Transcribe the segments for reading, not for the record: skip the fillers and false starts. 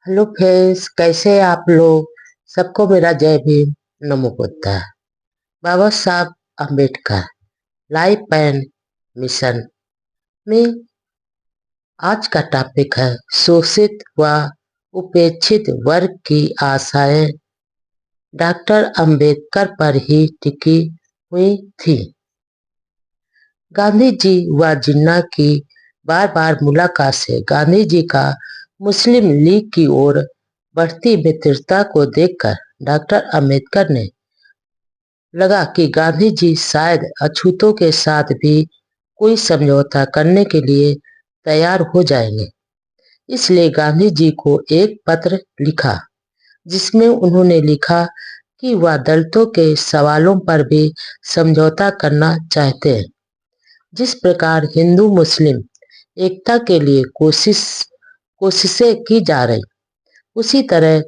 Hello friends, कैसे हैं आप लोग। सबको मेरा जय भीम, नमो बुद्धा। बाबा Saheb Ambedkar life and mission में आज का टॉपिक है शोषित व उपेक्षित वर्ग की आशाएं डॉक्टर अम्बेडकर पर ही टिकी हुई थी। गांधी जी व जिन्ना की बार बार मुलाकात से गांधी जी का मुस्लिम लीग की ओर बढ़ती मित्रता को देखकर डॉक्टर अम्बेडकर ने लगा कि गांधी जी शायद अछूतों के साथ भी कोई समझौता करने के लिए तैयार हो जाएंगे। इसलिए गांधी जी को एक पत्र लिखा जिसमें उन्होंने लिखा कि वह दलितों के सवालों पर भी समझौता करना चाहते हैं। जिस प्रकार हिंदू मुस्लिम एकता के लिए कोशिशें की जा रही, उसी तरह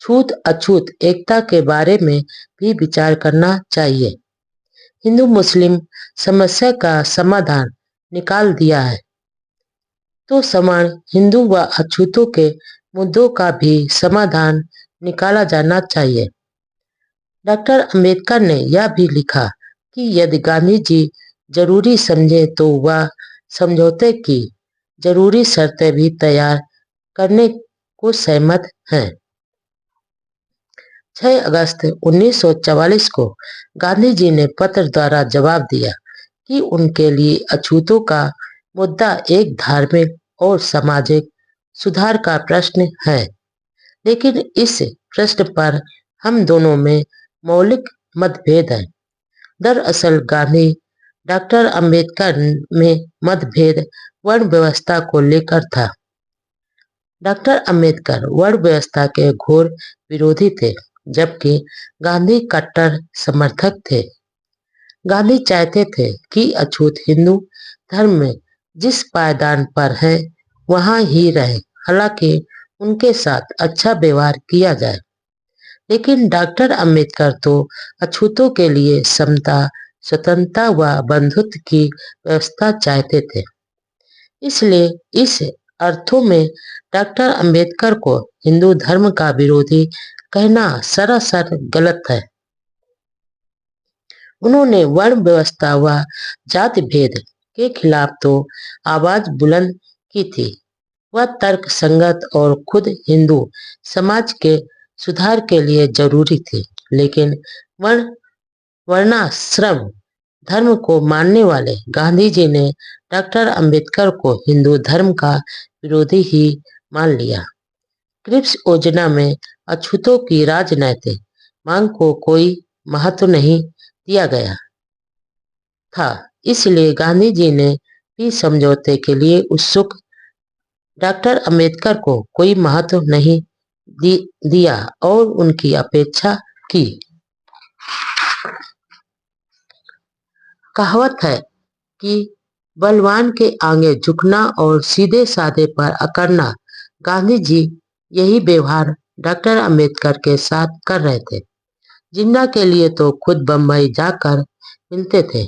छूत अछूत एकता के बारे में भी विचार करना चाहिए। हिंदू मुस्लिम समस्या का समाधान निकाल दिया है तो समान हिंदू व अछूतों के मुद्दों का भी समाधान निकाला जाना चाहिए। डॉक्टर अंबेडकर ने यह भी लिखा कि यदि गांधी जी जरूरी समझे तो वह समझौते की जरूरी शर्तें भी तैयार करने को सहमत हैं। 6 अगस्त 1944 को गांधी जी ने पत्र द्वारा जवाब दिया कि उनके लिए अछूतों का मुद्दा एक धार्मिक और सामाजिक सुधार का प्रश्न है, लेकिन इस प्रश्न पर हम दोनों में मौलिक मतभेद है। दरअसल गांधी डॉक्टर अंबेडकर में मतभेद वर्ण व्यवस्था को लेकर था। डॉक्टर अंबेडकर वर्ण व्यवस्था के घोर विरोधी थे, जबकि गांधी कट्टर समर्थक थे। गांधी चाहते थे कि अछूत हिंदू धर्म में जिस पायदान पर है वहां ही रहे, हालांकि उनके साथ अच्छा व्यवहार किया जाए। लेकिन डॉक्टर अंबेडकर तो अछूतों के लिए समता, स्वतंत्रता व बंधुत्व की व्यवस्था चाहते थे। इसलिए इस अर्थों में डॉक्टर अंबेडकर को हिंदू धर्म का विरोधी कहना सरासर गलत है। उन्होंने वर्ण व्यवस्था व जाति भेद के खिलाफ तो आवाज बुलंद की थी। वह तर्क संगत और खुद हिंदू समाज के सुधार के लिए जरूरी थी, लेकिन वर्णाश्रम धर्म को मानने वाले गांधी जी ने डॉक्टर अंबेडकर को हिंदू धर्म का विरोधी ही मान लिया। क्रिप्स योजना में अछूतों की राजनैतिक मांग को कोई महत्व नहीं दिया गया था, इसलिए गांधी जी ने भी समझौते के लिए उत्सुक डॉक्टर अंबेडकर को कोई महत्व नहीं दिया और उनकी अपेक्षा की। कहावत है कि बलवान के आगे झुकना और सीधे साधे पर अकड़ना। गांधी जी यही व्यवहार डॉक्टर अंबेडकर के साथ कर रहे थे। जिन्ना के लिए तो खुद बम्बई जाकर मिलते थे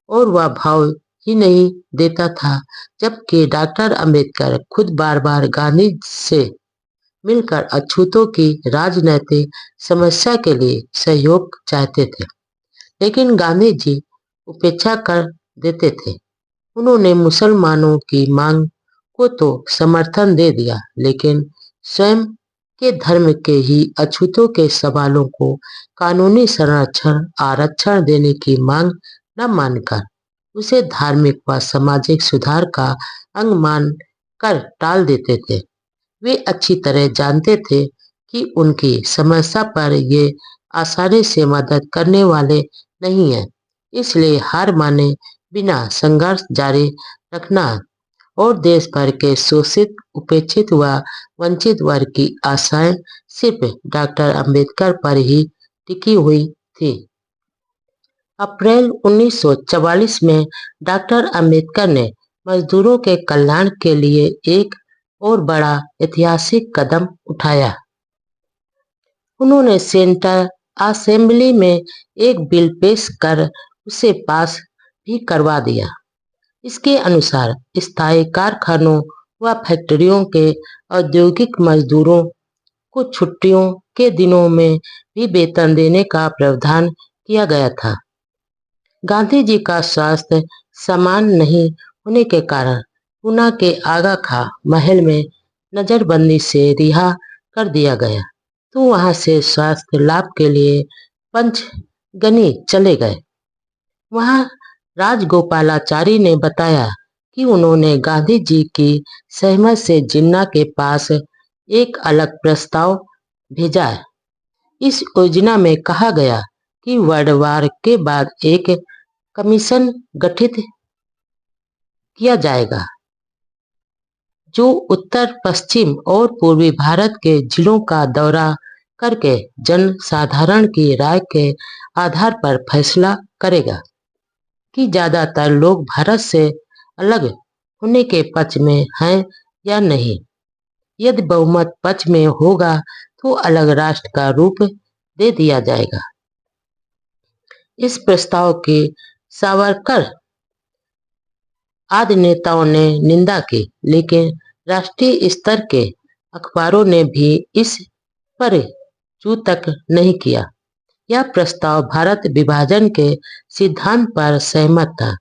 और वह भाव ही नहीं देता था, जबकि डॉक्टर अंबेडकर खुद बार बार गांधी से मिलकर अछूतों की राजनैतिक समस्या के लिए सहयोग चाहते थे, लेकिन गांधी जी उपेक्षा कर देते थे। उन्होंने मुसलमानों की मांग को तो समर्थन दे दिया, लेकिन स्वयं के धर्म के ही अछूतों के सवालों को कानूनी संरक्षण आरक्षण देने की मांग न मानकर उसे धार्मिक व सामाजिक सुधार का अंग मान कर टाल देते थे। वे अच्छी तरह जानते थे कि उनकी समस्या पर ये आसानी से मदद करने वाले नहीं है, इसलिए हार माने बिना संघर्ष जारी रखना और देश भर के शोषित, उपेक्षित व वंचित वर्ग की आशाएं सिर्फ डॉक्टर अंबेडकर पर ही टिकी हुई थी। अप्रैल 1944 में डॉक्टर अंबेडकर ने मजदूरों के कल्याण के लिए एक और बड़ा ऐतिहासिक कदम उठाया। उन्होंने सेंट्रल असेंबली में एक बिल पेश कर उसे पास भी करवा दिया। इसके अनुसार स्थायी कारखानों व फैक्ट्रियों के औद्योगिक मजदूरों को छुट्टियों के दिनों में भी वेतन देने का प्रावधान किया गया था। गांधी जी का स्वास्थ्य समान नहीं होने के कारण पूना के आगा खां महल में नजरबंदी से रिहा कर दिया गया, तो वहां से स्वास्थ्य लाभ के लिए पंचगनी चले गए। वहां राजगोपालाचारी ने बताया कि उन्होंने गांधी जी की सहमत से जिन्ना के पास एक अलग प्रस्ताव भेजा है। इस योजना में कहा गया कि वर्णवार के बाद एक कमीशन गठित किया जाएगा जो उत्तर पश्चिम और पूर्वी भारत के जिलों का दौरा करके जन साधारण की राय के आधार पर फैसला करेगा कि ज्यादातर लोग भारत से अलग होने के पक्ष में हैं या नहीं। यदि बहुमत पक्ष में होगा तो अलग राष्ट्र का रूप दे दिया जाएगा। इस प्रस्ताव की सावरकर आदि नेताओं ने निंदा की, लेकिन राष्ट्रीय स्तर के अखबारों ने भी इस पर चू तक नहीं किया। यह प्रस्ताव भारत विभाजन के सिद्धांत पर सहमत था।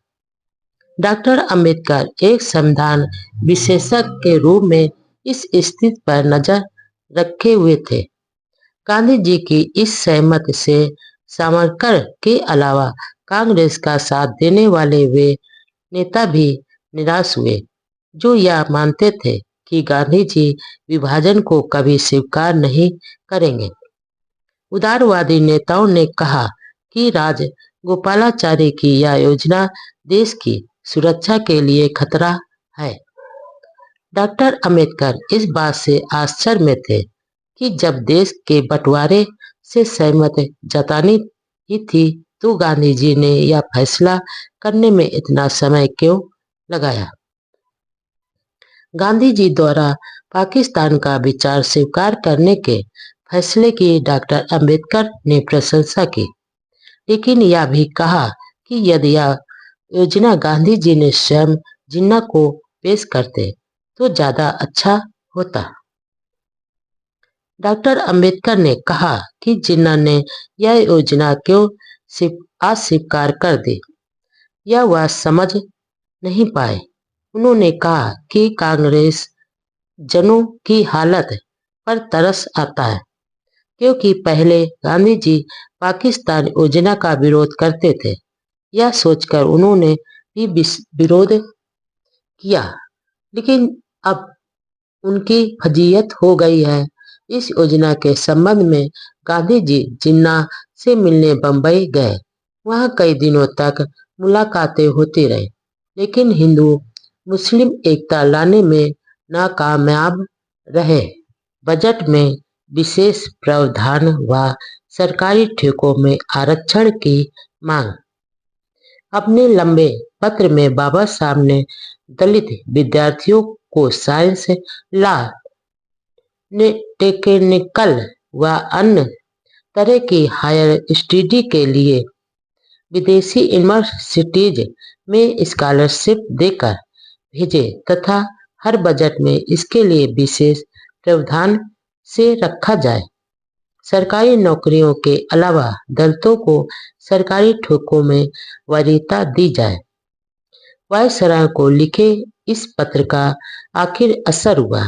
डॉक्टर अंबेडकर एक संविधान विशेषज्ञ के रूप में इस स्थिति पर नजर रखे हुए थे। गांधी जी की इस सहमति से सावरकर के अलावा कांग्रेस का साथ देने वाले वे नेता भी निराश हुए, जो यह मानते थे कि गांधी जी विभाजन को कभी स्वीकार नहीं करेंगे। उदारवादी नेताओं ने कहा कि राजगोपालाचारी की यह योजना देश की सुरक्षा के लिए खतरा है। डॉक्टर अंबेडकर इस बात से आश्चर्य में थे कि जब देश के बंटवारे से सहमति जतानी ही थी तो गांधी जी ने यह फैसला करने में इतना समय क्यों लगाया। गांधी जी द्वारा पाकिस्तान का विचार स्वीकार करने के फैसले की डॉक्टर अंबेडकर ने प्रशंसा की, लेकिन यह भी कहा कि यदि यह योजना गांधी जी ने स्वयं जिन्ना को पेश करते तो ज्यादा अच्छा होता। डॉक्टर अंबेडकर ने कहा कि जिन्ना ने यह योजना क्यों अस्वीकार कर दी, यह वह समझ नहीं पाए। उन्होंने कहा कि कांग्रेस जनों की हालत पर तरस आता है, क्योंकि पहले गांधी जी पाकिस्तान योजना का विरोध करते थे। यह सोचकर उन्होंने भी विरोध किया, लेकिन अब उनकी फजीहत हो गई है। इस योजना के संबंध में गांधी जी जिन्ना से मिलने बंबई गए। वहां कई दिनों तक मुलाकातें होती रही, लेकिन हिंदू मुस्लिम एकता लाने में नाकामयाब रहे। बजट में विशेष प्रावधान व सरकारी ठेकों में आरक्षण की मांग। अपने लंबे पत्र में बाबा साहब ने दलित विद्यार्थियों को साइंस, लॉ, टेक्निकल व अन्य तरह की हायर स्टडी के लिए विदेशी यूनिवर्सिटीज में स्कॉलरशिप देकर भेजे तथा हर बजट में इसके लिए विशेष प्रावधान से रखा जाए। सरकारी नौकरियों के अलावा दलितों को सरकारी ठेकों में वरीयता दी जाए। वायसराय को लिखे इस पत्र का आखिर असर हुआ।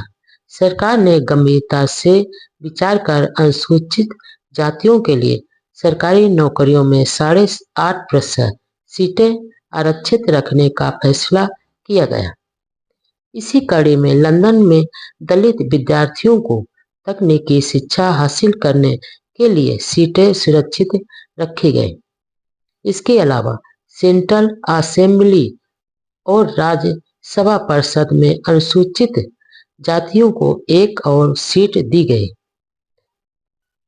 सरकार ने गंभीरता से विचार कर अनुसूचित जातियों के लिए सरकारी नौकरियों में 8.5% सीटें आरक्षित रखने का फैसला किया गया। इसी कड़ी में लंदन में दलित विद्यार्थियों को तकनीकी शिक्षा हासिल करने के लिए सीटें सुरक्षित रखी गई। इसके अलावा सेंट्रल असेंबली और राज्यसभा परिषद में अनुसूचित जातियों को एक और सीट दी गई।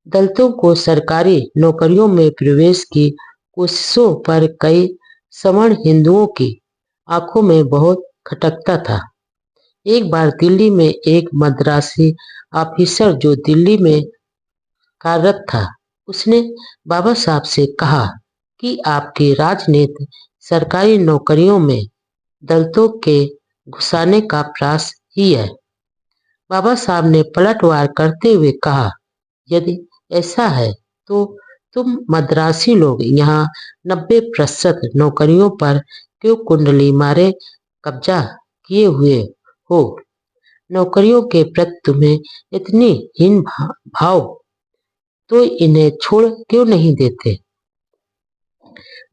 दलितों को सरकारी नौकरियों में प्रवेश की कोशिशों पर कई सवर्ण हिंदुओं की आंखों में बहुत खटकता था। एक बार दिल्ली में एक मद्रासी ऑफिसर जो दिल्ली में कार्यरत था, उसने बाबा साहब से कहा कि आपकी राजनीति सरकारी नौकरियों में दलितों के घुसाने का प्रयास ही है। बाबा साहब ने पलटवार करते हुए कहा, यदि ऐसा है तो तुम मद्रासी लोग यहाँ 90% नौकरियों पर क्यों कुंडली मारे कब्जा किए हुए हो? नौकरियों के प्रति तुम्हें इतनी हीन भाव तो इन्हें छोड़ क्यों नहीं देते?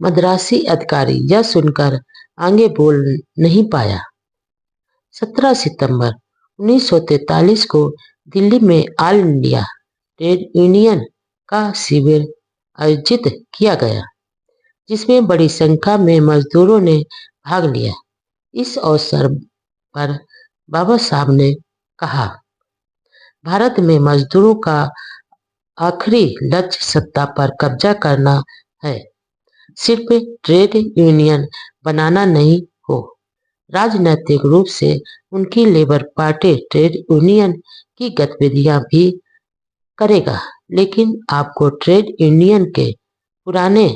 मद्रासी अधिकारी यह सुनकर आगे बोल नहीं पाया। 17 सितंबर 1943 को दिल्ली में ऑल इंडिया ट्रेड यूनियन का शिविर आयोजित किया गया, जिसमें बड़ी संख्या में मजदूरों ने भाग लिया। इस अवसर पर बाबा साहब ने कहा, भारत में मजदूरों का आखिरी लक्ष्य सत्ता पर कब्जा करना है, सिर्फ ट्रेड यूनियन बनाना नहीं हो। राजनीतिक रूप से उनकी लेबर पार्टी ट्रेड यूनियन की गतिविधियां भी करेगा, लेकिन आपको ट्रेड यूनियन के पुराने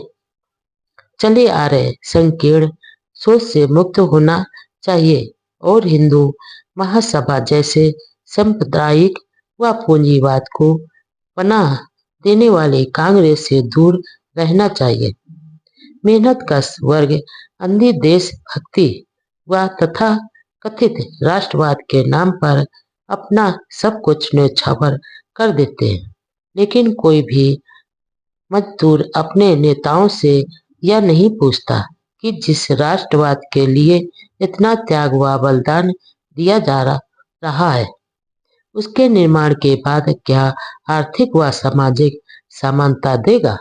चले आ रहे संकीर्ण सोच से मुक्त होना चाहिए और हिंदू महासभा जैसे सांप्रदायिक व पूंजीवाद को पनाह देने वाले कांग्रेस से दूर रहना चाहिए। मेहनतकश वर्ग अंधी देशभक्ति व तथा कथित राष्ट्रवाद के नाम पर अपना सब कुछ न्यौछावर कर देते हैं, लेकिन कोई भी मजदूर अपने नेताओं से यह नहीं पूछता कि जिस राष्ट्रवाद के लिए इतना त्याग व बलिदान दिया जा रहा है, उसके निर्माण के बाद क्या आर्थिक व सामाजिक समानता देगा?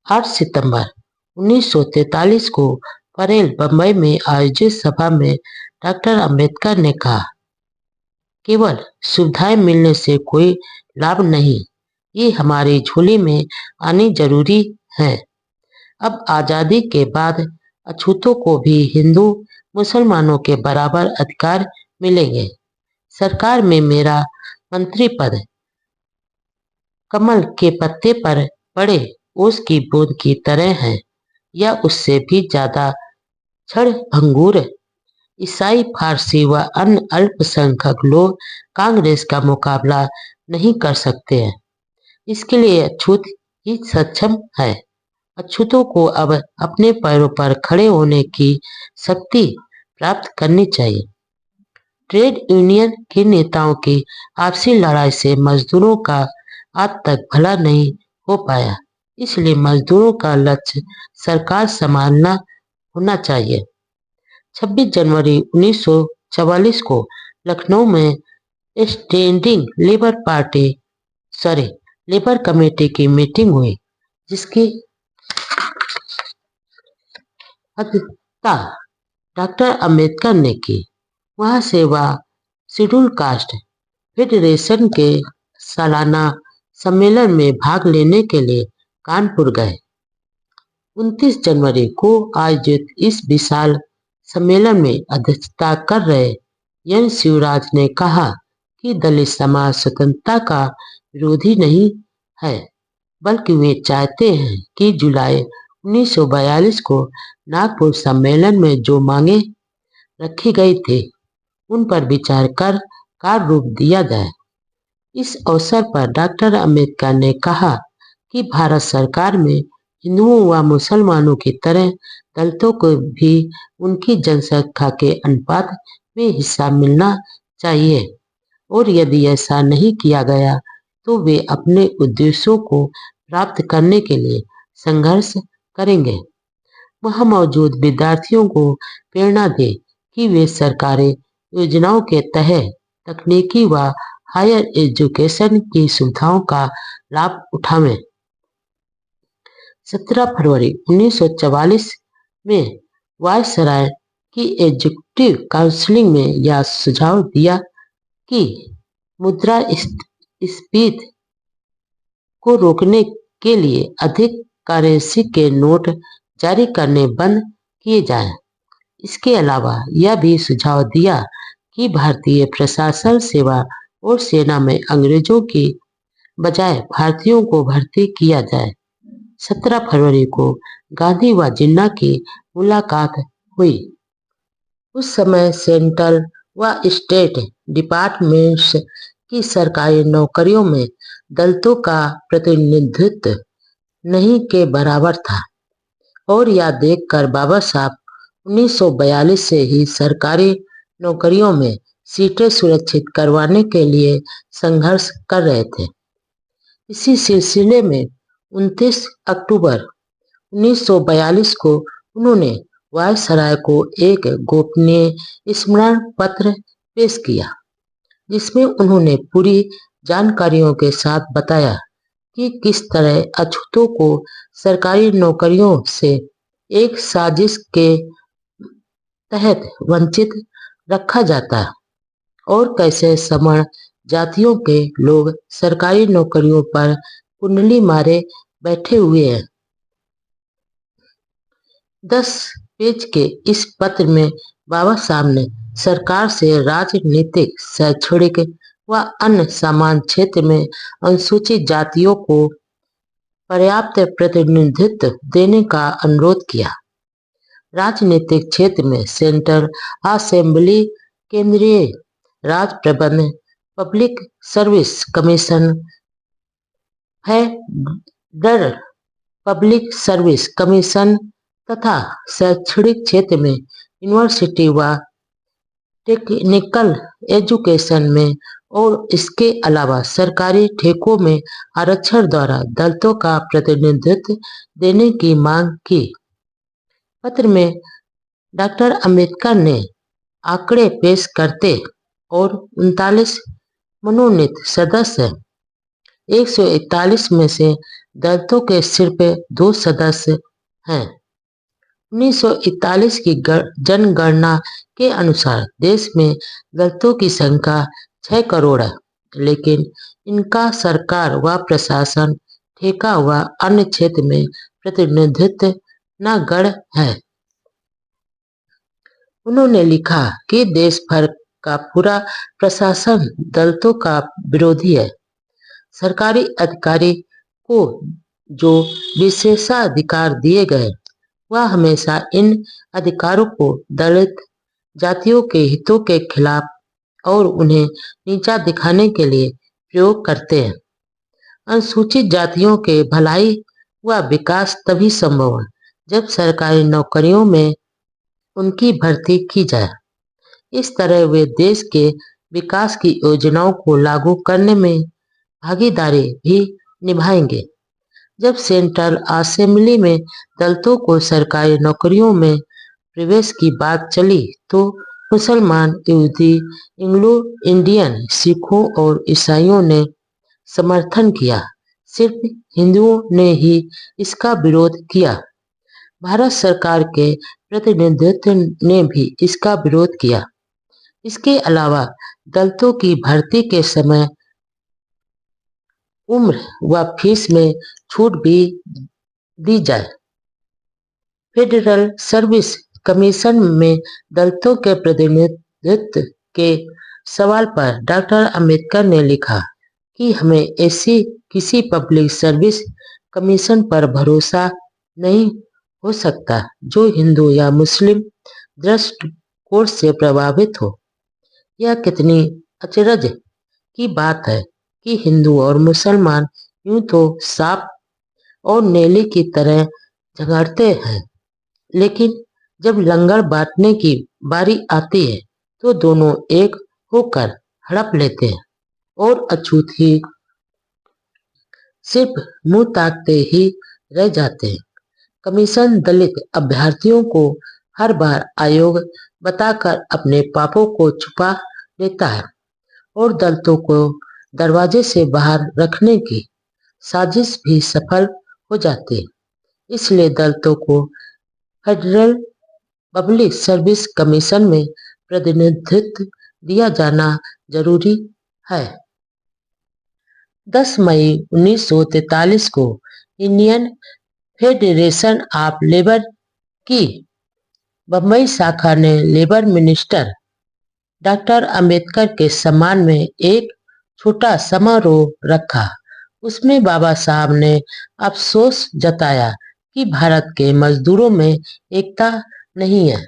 8 सितंबर 1943 को परेल बंबई में आयोजित सभा में डॉक्टर अंबेडकर ने कहा, केवल सुविधाएं मिलने से कोई लाभ नहीं, ये हमारी झोली में आनी जरूरी है। अब आजादी के बाद अछूतों को भी हिंदू मुसलमानों के बराबर अधिकार मिलेंगे। सरकार में मेरा मंत्री पद कमल के पत्ते पर पड़े ओस की बूंद की तरह है, या उससे भी ज्यादा क्षणभंगुर। ईसाई, फारसी व अन्य अल्पसंख्यक लोग कांग्रेस का मुकाबला नहीं कर सकते हैं। इसके लिए अछूत ही सक्षम है। अछूतों को अब अपने पैरों पर खड़े होने की शक्ति प्राप्त करनी चाहिए। ट्रेड यूनियन के नेताओं की आपसी लड़ाई से मजदूरों का आज तक भला नहीं हो पाया, इसलिए मजदूरों का लक्ष्य सरकार संभालना होना चाहिए। 26 जनवरी 1944 को लखनऊ में स्टैंडिंग लेबर कमेटी की मीटिंग हुई, जिसकी अध्यक्षता डॉक्टर अंबेडकर ने की। वहां से वह शेड्यूल कास्ट फेडरेशन के सालाना सम्मेलन में भाग लेने के लिए कानपुर गए। 29 जनवरी को आयोजित इस विशाल सम्मेलन में अध्यक्षता कर रहे एन शिवराज ने कहा कि दलित समाज स्वतंत्रता का विरोधी नहीं है, बल्कि वे चाहते हैं कि जुलाई 1942 को नागपुर सम्मेलन में जो मांगे रखी गई थी, उन पर विचार कर कार्य रूप दिया जाए। इस अवसर पर डॉक्टर अंबेडकर ने कहा कि भारत सरकार में हिंदुओं व मुसलमानों की तरह दलितों को भी उनकी जनसंख्या के अनुपात में हिस्सा मिलना चाहिए, और यदि ऐसा नहीं किया गया तो वे अपने उद्देश्यों को प्राप्त करने के लिए संघर्ष करेंगे। वहां मौजूद विद्यार्थियों को प्रेरणा दे कि वे सरकारी योजनाओं के तहत तकनीकी व हायर एजुकेशन की सुविधाओं का लाभ उठावें। 17 फरवरी 1944 में वायसराय की एग्जीक्यूटिव काउंसिल में यह सुझाव दिया कि मुद्रास्फीति को रोकने के लिए अधिक करेंसी के नोट जारी करने बंद किए जाएं। इसके अलावा यह भी सुझाव दिया कि भारतीय प्रशासन सेवा और सेना में अंग्रेजों की बजाय भारतीयों को भर्ती किया जाए। 17 फरवरी को गांधी व जिन्ना की मुलाकात हुई। उस समय सेंट्रल व स्टेट डिपार्टमेंट्स की सरकारी नौकरियों में दलितों का प्रतिनिधित्व नहीं के बराबर था और यह देखकर बाबा साहब 1942 से ही सरकारी नौकरियों में सीटें सुरक्षित करवाने के लिए संघर्ष कर रहे थे। इसी सिलसिले में 29 अक्टूबर 1942 को उन्होंने वायसराय को एक गोपनीय स्मरण पत्र पेश किया, जिसमें उन्होंने पूरी जानकारियों के साथ बताया कि किस तरह अछूतों को सरकारी नौकरियों से एक साजिश के तहत वंचित रखा जाता है और कैसे सवर्ण जातियों के लोग सरकारी नौकरियों पर कुंडली मारे बैठे हुए हैं। 10 पेज के इस पत्र में बाबा साहब ने सरकार से राजनीतिक, शैक्षणिक व अन्य समान क्षेत्र में अनुसूचित जातियों को पर्याप्त प्रतिनिधित्व देने का अनुरोध किया। राजनीतिक क्षेत्र में सेंट्रल असेंबली, केंद्रीय राज प्रबंध, public service commission, federal public service commission तथा शैक्षणिक क्षेत्र में यूनिवर्सिटी व टेक्निकल एजुकेशन में और इसके अलावा सरकारी ठेकों में आरक्षण द्वारा दलितों का प्रतिनिधित्व देने की मांग की। पत्र में डॉक्टर अंबेडकर ने आंकड़े पेश करते और 39 मनोनीत सदस्य 141 में से दलितों के सिर्फ 2 सदस्य हैं। 1941 की जनगणना के अनुसार देश में दलितों की संख्या 6 करोड़ है, लेकिन इनका सरकार व प्रशासन, ठेका व अन्य क्षेत्र में प्रतिनिधित्व नगण्य है। उन्होंने लिखा कि देश भर का पूरा प्रशासन दलितों का विरोधी है। सरकारी अधिकारी को जो विशेषाधिकार दिए गए वह हमेशा इन अधिकारों को दलित जातियों के हितों के खिलाफ और उन्हें नीचा दिखाने के लिए प्रयोग करते हैं। अनुसूचित जातियों के भलाई व विकास तभी संभव है जब सरकारी नौकरियों में उनकी भर्ती की जाए। इस तरह वे देश के विकास की योजनाओं को लागू करने में भागीदारी भी निभाएंगे। जब सेंट्रल असेंबली में दलितों को सरकारी नौकरियों में प्रवेश की बात चली तो मुसलमान, यहूदी, एंग्लो इंडियन, सिखों और ईसाइयों ने समर्थन किया। सिर्फ हिंदुओं ने ही इसका विरोध किया। भारत सरकार के प्रतिनिधित्व ने भी इसका विरोध किया। इसके अलावा दलितों की भर्ती के समय उम्र व फीस में छूट भी दी जाए। फेडरल सर्विस कमीशन में दलितों के प्रतिनिधित्व के सवाल पर डॉक्टर अंबेडकर ने लिखा कि हमें ऐसी किसी पब्लिक सर्विस कमीशन पर भरोसा नहीं हो सकता जो हिंदू या मुस्लिम दृष्टिकोण से प्रभावित हो। यह कितनी अचरज की बात है कि हिंदू और मुसलमान यूं तो सांप और नेली की तरह झगड़ते हैं, लेकिन जब लंगर बांटने की बारी आती है तो दोनों एक होकर हड़प लेते हैं और अछूत ही सिर्फ मुंह ताकते ही रह जाते हैं। कमीशन दलित अभ्यर्थियों को हर बार आयोग बताकर अपने पापों को छुपा लेता है और दलितों को दरवाजे से बाहर रखने की साजिश भी सफल हो जाती है। इसलिए दलितों को फेडरल पब्लिक सर्विस कमीशन में प्रतिनिधित्व दिया जाना जरूरी है। 10 मई 1943 को इंडियन फेडरेशन ऑफ लेबर की बम्बई शाखा ने लेबर मिनिस्टर डॉक्टर अंबेडकर के सम्मान में एक छोटा समारोह रखा। उसमें बाबा साहब ने अफसोस जताया कि भारत के मजदूरों में एकता नहीं है।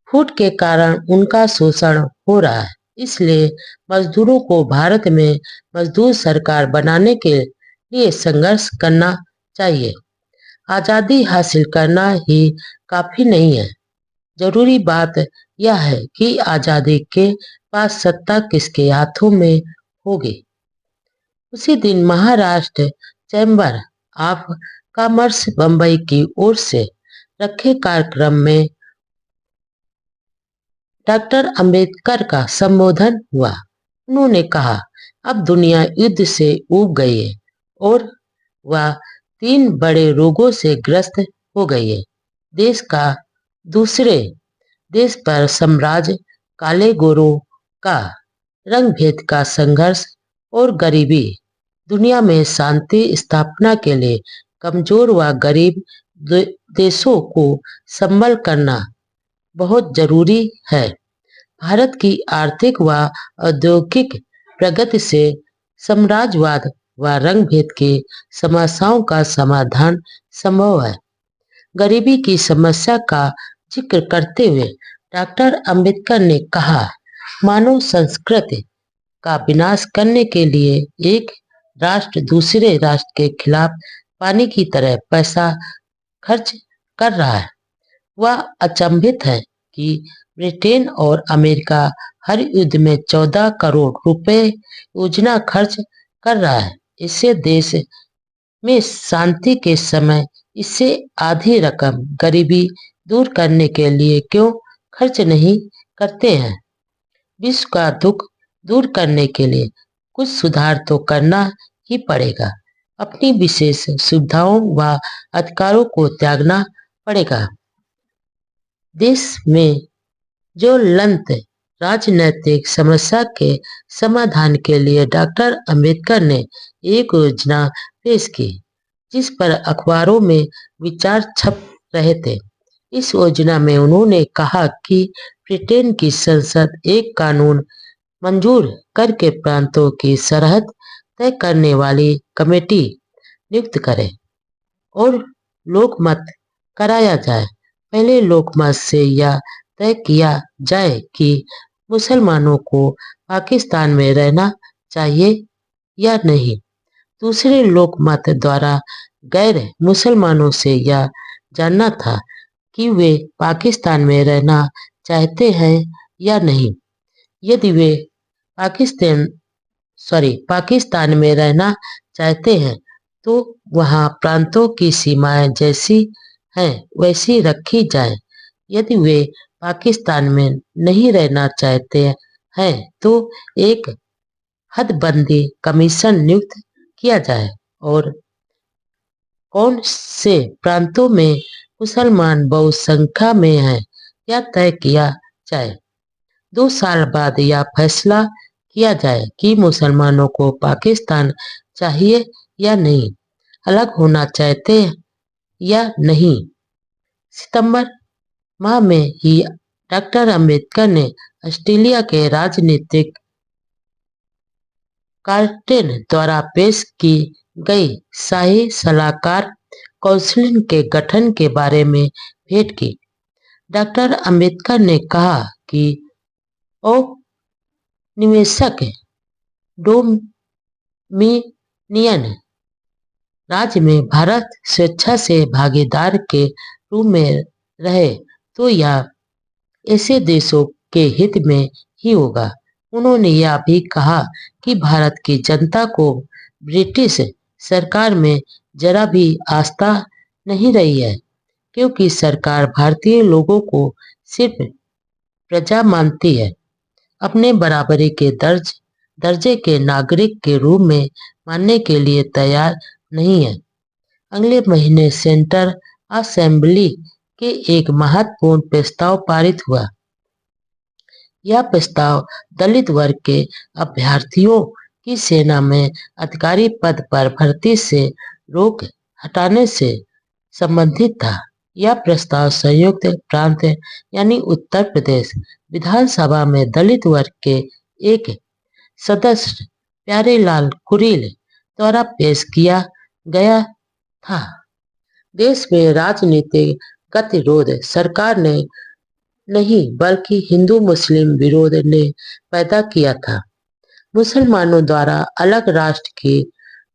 फूट के कारण उनका शोषण हो रहा है। इसलिए मजदूरों को भारत में मजदूर सरकार बनाने के लिए संघर्ष करना चाहिए। आजादी हासिल करना ही काफी नहीं है। जरूरी बात यह है कि आजादी के बाद सत्ता किसके हाथों में होगी। उसी दिन Maharashtra chamber of commerce Bombay की ओर से रखे कार्यक्रम में डॉक्टर अंबेडकर का संबोधन हुआ। उन्होंने कहा, अब दुनिया युद्ध से ऊब गई है और वह 3 बड़े रोगों से ग्रस्त हो गई है। देश का दूसरे देश पर साम्राज्य, काले गोरों का रंग भेद का संघर्ष और गरीबी। दुनिया में शांति स्थापना के लिए कमजोर व गरीब देशों को संबल करना बहुत जरूरी है। भारत की आर्थिक व औद्योगिक प्रगति से साम्राज्यवाद व रंग भेद की समस्याओं का समाधान संभव है। गरीबी की समस्या का जिक्र करते हुए डॉक्टर अंबेडकर ने कहा, मानव संस्कृति का विनाश करने के लिए एक राष्ट्र दूसरे राष्ट्र के खिलाफ पानी की तरह पैसा खर्च कर रहा है। वह अचंभित है कि ब्रिटेन और अमेरिका हर युद्ध में 14 करोड़ रुपए योजना खर्च कर रहा है। इससे देश में शांति के समय इससे आधी रकम गरीबी दूर करने के लिए क्यों खर्च नहीं करते हैं। विश्व का दुख दूर करने के लिए कुछ सुधार तो करना ही पड़ेगा। अपनी विशेष सुविधाओं व अधिकारों को त्यागना पड़ेगा। देश में ज्वलंत राजनीतिक समस्या के समाधान के लिए डॉक्टर अंबेडकर ने एक योजना पेश की, जिस पर अखबारों में विचार छप रहे थे। इस योजना में उन्होंने कहा कि ब्रिटेन की संसद एक कानून मंजूर करके प्रांतों की सरहद तय करने वाली कमेटी नियुक्त करे और लोकमत कराया जाए। पहले लोकमत से यह तय किया जाए कि मुसलमानों को पाकिस्तान में रहना चाहिए या नहीं। दूसरे लोकमत द्वारा गैर मुसलमानों से यह जानना था कि वे पाकिस्तान में रहना चाहते हैं या नहीं। यदि वे पाकिस्तान में रहना चाहते हैं तो वहां प्रांतों की सीमाएं जैसी हैं वैसी रखी जाए। यदि वे पाकिस्तान में नहीं रहना चाहते हैं तो एक हदबंदी कमीशन नियुक्त किया जाए और कौन से प्रांतों में मुसलमान बहुसंख्या में हैं यह तय किया जाए। 2 साल बाद यह फैसला किया जाए कि मुसलमानों को पाकिस्तान चाहिए या नहीं, अलग होना चाहते या नहीं। सितंबर माह में ही डॉक्टर अंबेडकर ने ऑस्ट्रेलिया के राजनीतिक कार्टेन द्वारा पेश की गई शाही सलाहकार काउंसिल के गठन के बारे में भेंट की। डॉक्टर अंबेडकर ने कहा कि औपनिवेशिक डोमिनियन राज्य में भारत स्वेच्छा से भागीदार के रूप में रहे तो यह ऐसे देशों के हित में ही होगा। उन्होंने यह भी कहा कि भारत की जनता को ब्रिटिश सरकार में जरा भी आस्था नहीं रही है, क्योंकि सरकार भारतीय लोगों को सिर्फ प्रजा मानती है, अपने बराबरी के दर्जे के नागरिक के रूप में मानने के लिए तैयार नहीं है। अगले महीने सेंट्रल असेंबली के एक महत्वपूर्ण प्रस्ताव पारित हुआ। यह प्रस्ताव दलित वर्ग के अभ्यर्थियों की सेना में अधिकारी पद पर भर्ती से रोक हटाने से संबंधित था। यह प्रस्ताव संयुक्त प्रांत यानी उत्तर प्रदेश विधानसभा में दलित वर्ग के एक सदस्य प्यारेलाल कुरील द्वारा पेश किया गया था। देश में राजनीतिक गतिरोध सरकार ने नहीं बल्कि हिंदू मुस्लिम विरोध ने पैदा किया था। मुसलमानों द्वारा अलग राष्ट्र की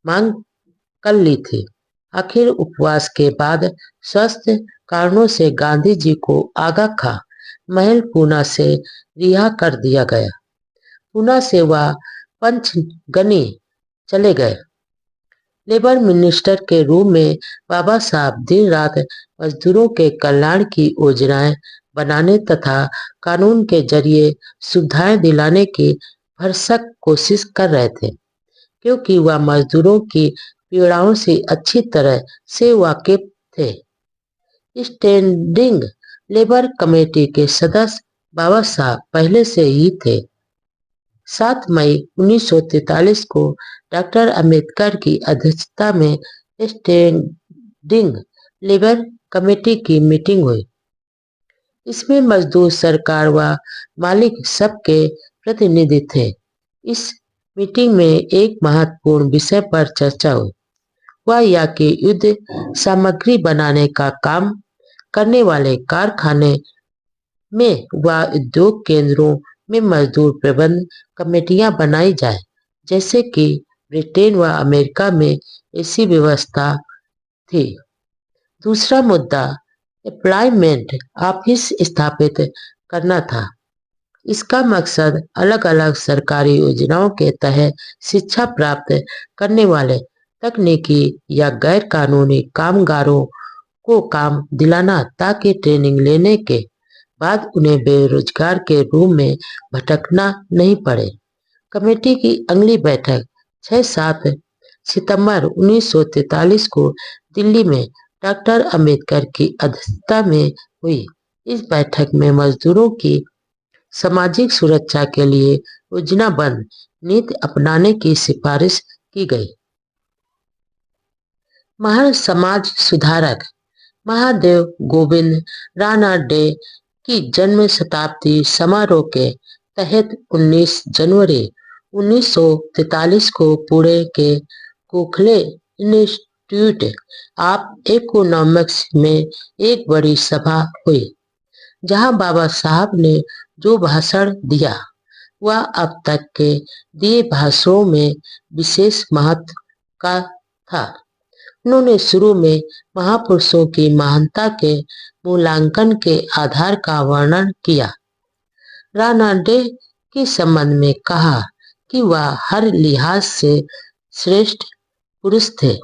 मांग कर ली थी। आखिर उपवास के बाद स्वास्थ्य कारणों से गांधी जी को आगा खा महल पूना से रिहा कर दिया गया। पूना से वह पंचगनी चले गए। लेबर मिनिस्टर के रूप में बाबा साहब दिन रात मजदूरों के कल्याण की योजनाएं बनाने तथा कानून के जरिए सुविधाएं दिलाने की भरसक कोशिश कर रहे थे, क्योंकि वह मजदूरों की पीड़ाओं से अच्छी तरह से वाकिफ थे। स्टैंडिंग लेबर कमेटी के सदस्य बाबा साहब पहले से ही थे। 7 मई 1943 को डॉक्टर अंबेडकर की अध्यक्षता में स्टैंडिंग लेबर कमेटी की मीटिंग हुई। इसमें मजदूर, सरकार व मालिक सबके प्रतिनिधि थे। इस मीटिंग में एक महत्वपूर्ण विषय पर चर्चा हुई। वह यह कि युद्ध सामग्री बनाने का काम करने वाले कारखाने में व उद्योग केंद्रों में मजदूर प्रबंध कमेटियां बनाई जाए, जैसे कि ब्रिटेन व अमेरिका में ऐसी व्यवस्था थी। दूसरा मुद्दा एम्प्लॉयमेंट ऑफिस स्थापित करना था। इसका मकसद अलग अलग सरकारी योजनाओं के तहत शिक्षा प्राप्त करने वाले तकनीकी या गैर कानूनी कामगारों को काम दिलाना, ताकि ट्रेनिंग लेने के बाद उन्हें बेरोजगार के रूप में भटकना नहीं पड़े। कमेटी की अगली बैठक 6-7 सितंबर 1943 को दिल्ली में डॉक्टर अंबेडकर की अध्यक्षता में हुई। इस बैठक में मजदूरों की सामाजिक सुरक्षा के लिए योजनाबद्ध नीति अपनाने की सिफारिश की गई। महान समाज सुधारक महादेव गोविंद रानाडे की जन्म शताब्दी समारोह के तहत 19 जनवरी 1943 को पुणे के गोखले इंस्टीट्यूट ऑफ इकोनॉमिक्स में एक बड़ी सभा हुई, जहां बाबा साहब ने जो भाषण दिया वह अब तक के दिए भाषणों में विशेष महत्व का था। उन्होंने शुरू में महापुरुषों की महानता के मूल्यांकन के आधार का वर्णन किया। रानाडे के संबंध में कहा कि वह हर लिहाज से श्रेष्ठ पुरुष थे।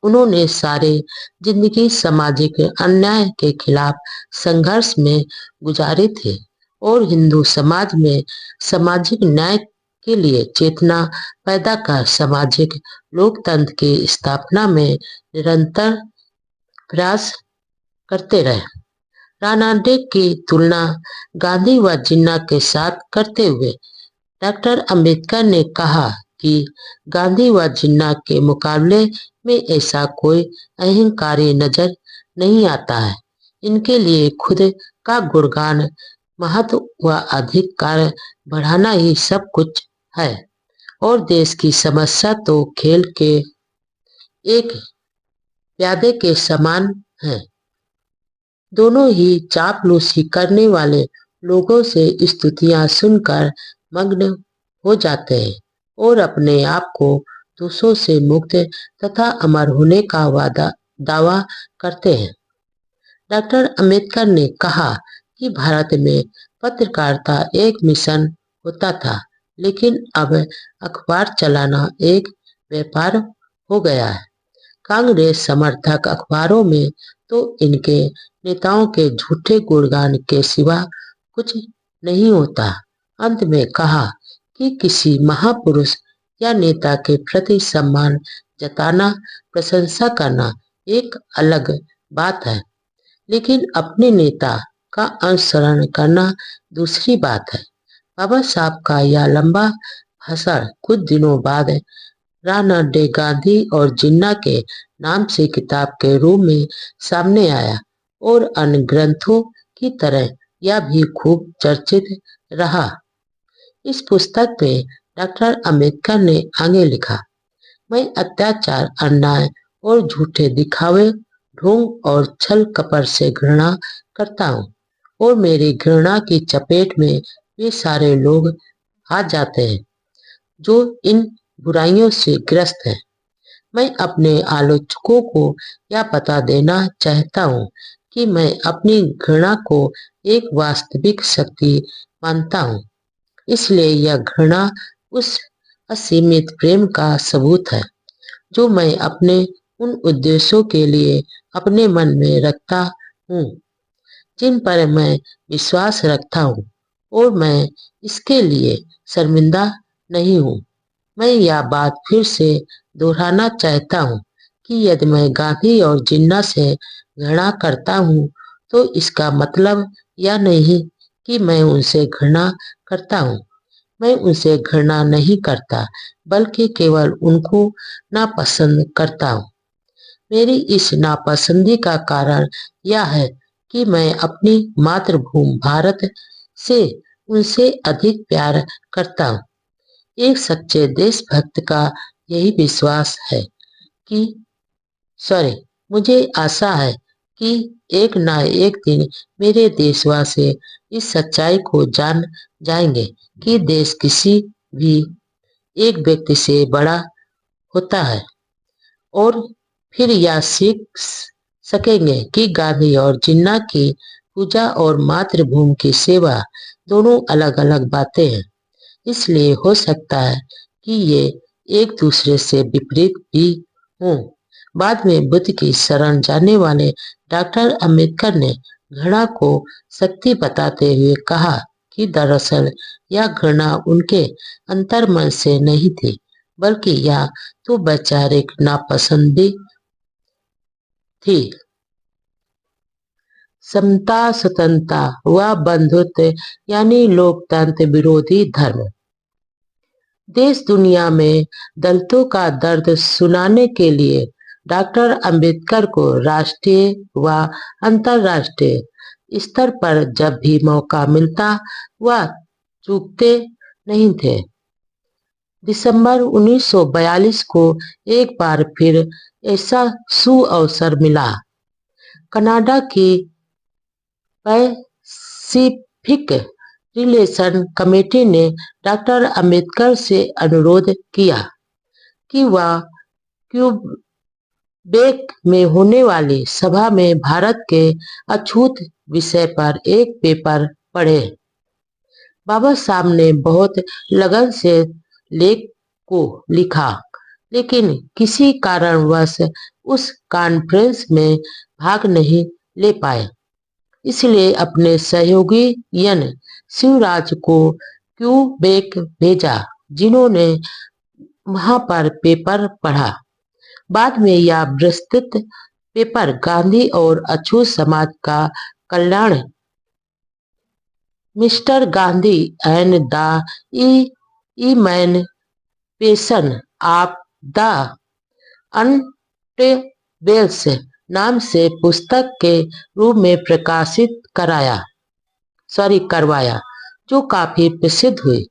उन्होंने सारे जिंदगी सामाजिक अन्याय के खिलाफ संघर्ष में गुजारी थी और हिंदू समाज में सामाजिक न्याय के लिए चेतना पैदा कर सामाजिक लोकतंत्र की स्थापना में निरंतर प्रयास करते रहे। रानाडे की तुलना गांधी व जिन्ना के साथ करते हुए डॉक्टर अंबेडकर ने कहा कि गांधी व जिन्ना के मुकाबले में ऐसा कोई अहंकारी नजर नहीं आता है। इनके लिए खुद का गुणगान, महत्व व अधिकार बढ़ाना ही सब कुछ है, और देश की समस्या तो खेल के एक प्यादे के समान है। दोनों ही चापलूसी करने वाले लोगों से स्तुतियां सुनकर मग्न हो जाते हैं और अपने आप को दोषों से मुक्त तथा अमर होने का दावा करते हैं। डॉक्टर अंबेडकर ने कहा कि भारत में पत्रकारिता एक मिशन होता था, लेकिन अब अखबार चलाना एक व्यापार हो गया है। कांग्रेस समर्थक अखबारों में तो इनके नेताओं के झूठे गुणगान के सिवा कुछ नहीं होता। अंत में कहा कि किसी महापुरुष या नेता के प्रति सम्मान जताना, प्रशंसा करना एक अलग बात है, लेकिन अपने नेता का अनुसरण करना दूसरी बात है। बाबा साहब का यह लंबा भाषण कुछ दिनों बाद रानाडे गांधी और जिन्ना के नाम से किताब के रूप में सामने आया और अन्य ग्रंथों की तरह यह भी खूब चर्चित रहा। इस पुस्तक में डॉक्टर अंबेडकर ने आगे लिखा, मैं अत्याचार, अन्याय और झूठे दिखावे, ढोंग और छल कपट से घृणा करता हूँ और मेरी घृणा की चपेट में वे सारे लोग आ जाते हैं जो इन बुराइयों से ग्रस्त हैं। मैं अपने आलोचकों को यह बता देना चाहता हूँ कि मैं अपनी घृणा को एक वास्तविक शक्ति मानता हूँ। इसलिए यह घृणा उस असीमित प्रेम का सबूत है जो मैं अपने उन उद्देश्यों के लिए अपने मन में रखता हूँ जिन पर मैं विश्वास रखता हूँ, और मैं इसके लिए शर्मिंदा नहीं हूँ। मैं यह बात फिर से दोहराना चाहता हूँ कि यदि मैं गांधी और जिन्ना से घृणा करता हूँ तो इसका मतलब यह नहीं कि मैं उनसे घृणा करता हूँ। मैं उनसे घृणा नहीं करता, बल्कि केवल उनको नापसंद करता हूँ। मेरी इस नापसंदी का कारण यह है कि मैं अपनी मातृभूमि भारत से उनसे अधिक प्यार करता हूँ। एक सच्चे देशभक्त का यही विश्वास है कि मुझे आशा है कि एक ना एक दिन मेरे देशवासी इस सच्चाई को जान जाएंगे कि देश किसी भी एक व्यक्ति से बड़ा होता है, और फिर यह सीख सकेंगे कि गांधी और जिन्ना की पूजा और मातृभूमि की सेवा दोनों अलग अलग बातें हैं। इसलिए हो सकता है कि ये एक दूसरे से विपरीत भी हों। बाद में बुद्ध की शरण जाने वाले डॉक्टर अंबेडकर ने घृणा को शक्ति बताते हुए कहा कि दरअसल यह घृणा उनके अंतर्मन से नहीं थी, बल्कि यह तो वैचारिक नापसंदी थी। समता, स्वतंत्रता व बंधुत्व यानी लोकतंत्र विरोधी धर्म। देश दुनिया में दलितों का दर्द सुनाने के लिए डॉक्टर अंबेडकर को राष्ट्रीय व अंतर्राष्ट्रीय स्तर पर जब भी मौका मिलता वह चूकते नहीं थे। दिसंबर 1942 को एक बार फिर ऐसा सुअवसर मिला। कनाडा की पैसिफिक रिलेशन कमेटी ने डॉक्टर अंबेडकर से अनुरोध किया कि वह क्यूबेक में होने वाली सभा में भारत के अछूत विषय पर एक पेपर पढ़े। बाबा साहब ने बहुत लगन से लेख को लिखा, लेकिन किसी कारणवश उस कॉन्फ्रेंस में भाग नहीं ले पाए। इसलिए अपने सहयोगी यन शिवराज को क्यूबेक भेजा, जिन्होंने वहां पर पेपर पढ़ा। बाद में यह विस्तृत पेपर गांधी और अछूत समाज का कल्याण, Mister Gandhi and the emancipation of the untouchables नाम से पुस्तक के रूप में प्रकाशित करवाया, जो काफी प्रसिद्ध हुई।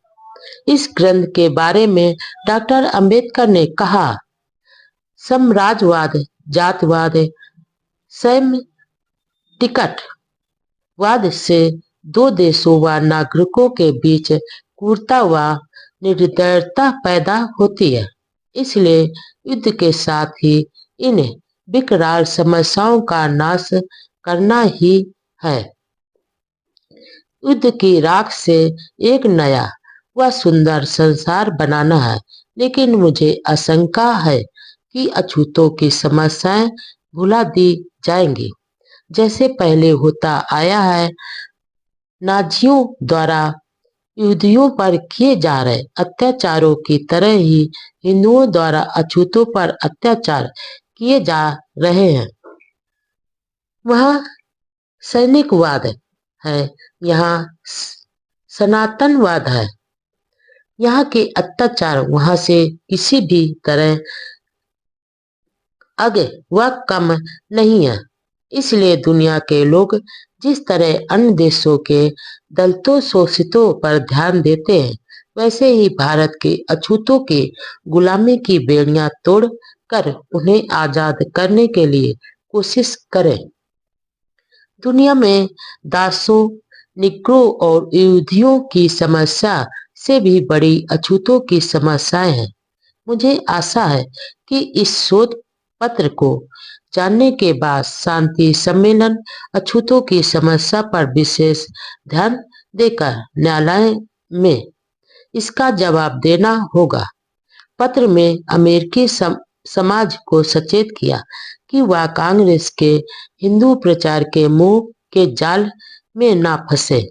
इस ग्रंथ के बारे में डॉक्टर अंबेडकर ने कहा, साम्राज्यवाद, जातवाद, स्वयं टिकट वाद से दो देशों व नागरिकों के बीच क्रूरता व निर्दयता पैदा होती है। इसलिए युद्ध के साथ ही इन विकराल समस्याओं का नाश करना ही है। युद्ध की राख से एक नया व सुंदर संसार बनाना है। लेकिन मुझे आशंका है कि अछूतों की समस्याएं भुला दी जाएंगी, जैसे पहले होता आया है। नाजियों द्वारा यहूदियों पर किए जा रहे अत्याचारों की तरह ही हिंदुओं द्वारा अछूतों पर अत्याचार किए जा रहे हैं। वहाँ सैनिकवाद है, यहाँ सनातनवाद है। यहाँ के अत्याचार वहाँ से किसी भी तरह आगे व कम नहीं है। इसलिए दुनिया के लोग जिस तरह अन्य देशों के दलितों शोषितों पर ध्यान देते हैं, वैसे ही भारत के अछूतों की गुलामी की बेड़ियां तोड़ कर उन्हें आजाद करने के लिए कोशिश करें। दुनिया में दासों, निग्रो और यहूदियों की समस्या से भी बड़ी अछूतों की समस्याएं हैं। मुझे आशा है कि इस शोध पत्र को जानने के बाद शांति सम्मेलन अछूतों की समस्या पर विशेष ध्यान देकर न्यायालय में इसका जवाब देना होगा। पत्र में अमेरिकी समाज को सचेत किया कि वह कांग्रेस के हिंदू प्रचार के मुंह के जाल में ना फंसे,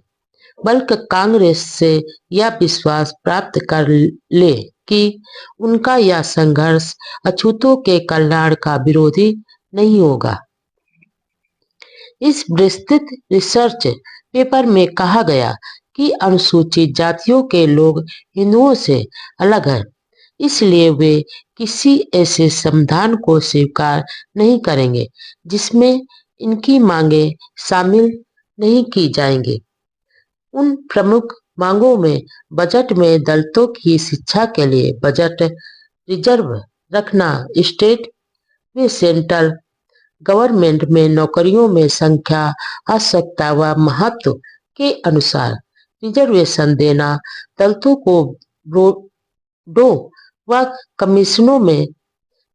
बल्कि कांग्रेस से यह विश्वास प्राप्त कर ले कि उनका यह संघर्ष अछूतों के कल्याण का विरोधी नहीं होगा। इस विस्तृत रिसर्च पेपर में कहा गया कि अनुसूचित जातियों के लोग हिंदुओं से अलग हैं, इसलिए वे किसी ऐसे समाधान को स्वीकार नहीं करेंगे जिसमें इनकी मांगें शामिल नहीं की जाएंगी। उन प्रमुख मांगों में बजट में दलितों की शिक्षा के लिए बजट रिजर्व रखना, स्टेट में सेंट्रल गवर्नमेंट में नौकरियों में संख्या, आवश्यकता व महत्व के अनुसार रिजर्वेशन देना, दलितों को बोर्डों व कमीशनों में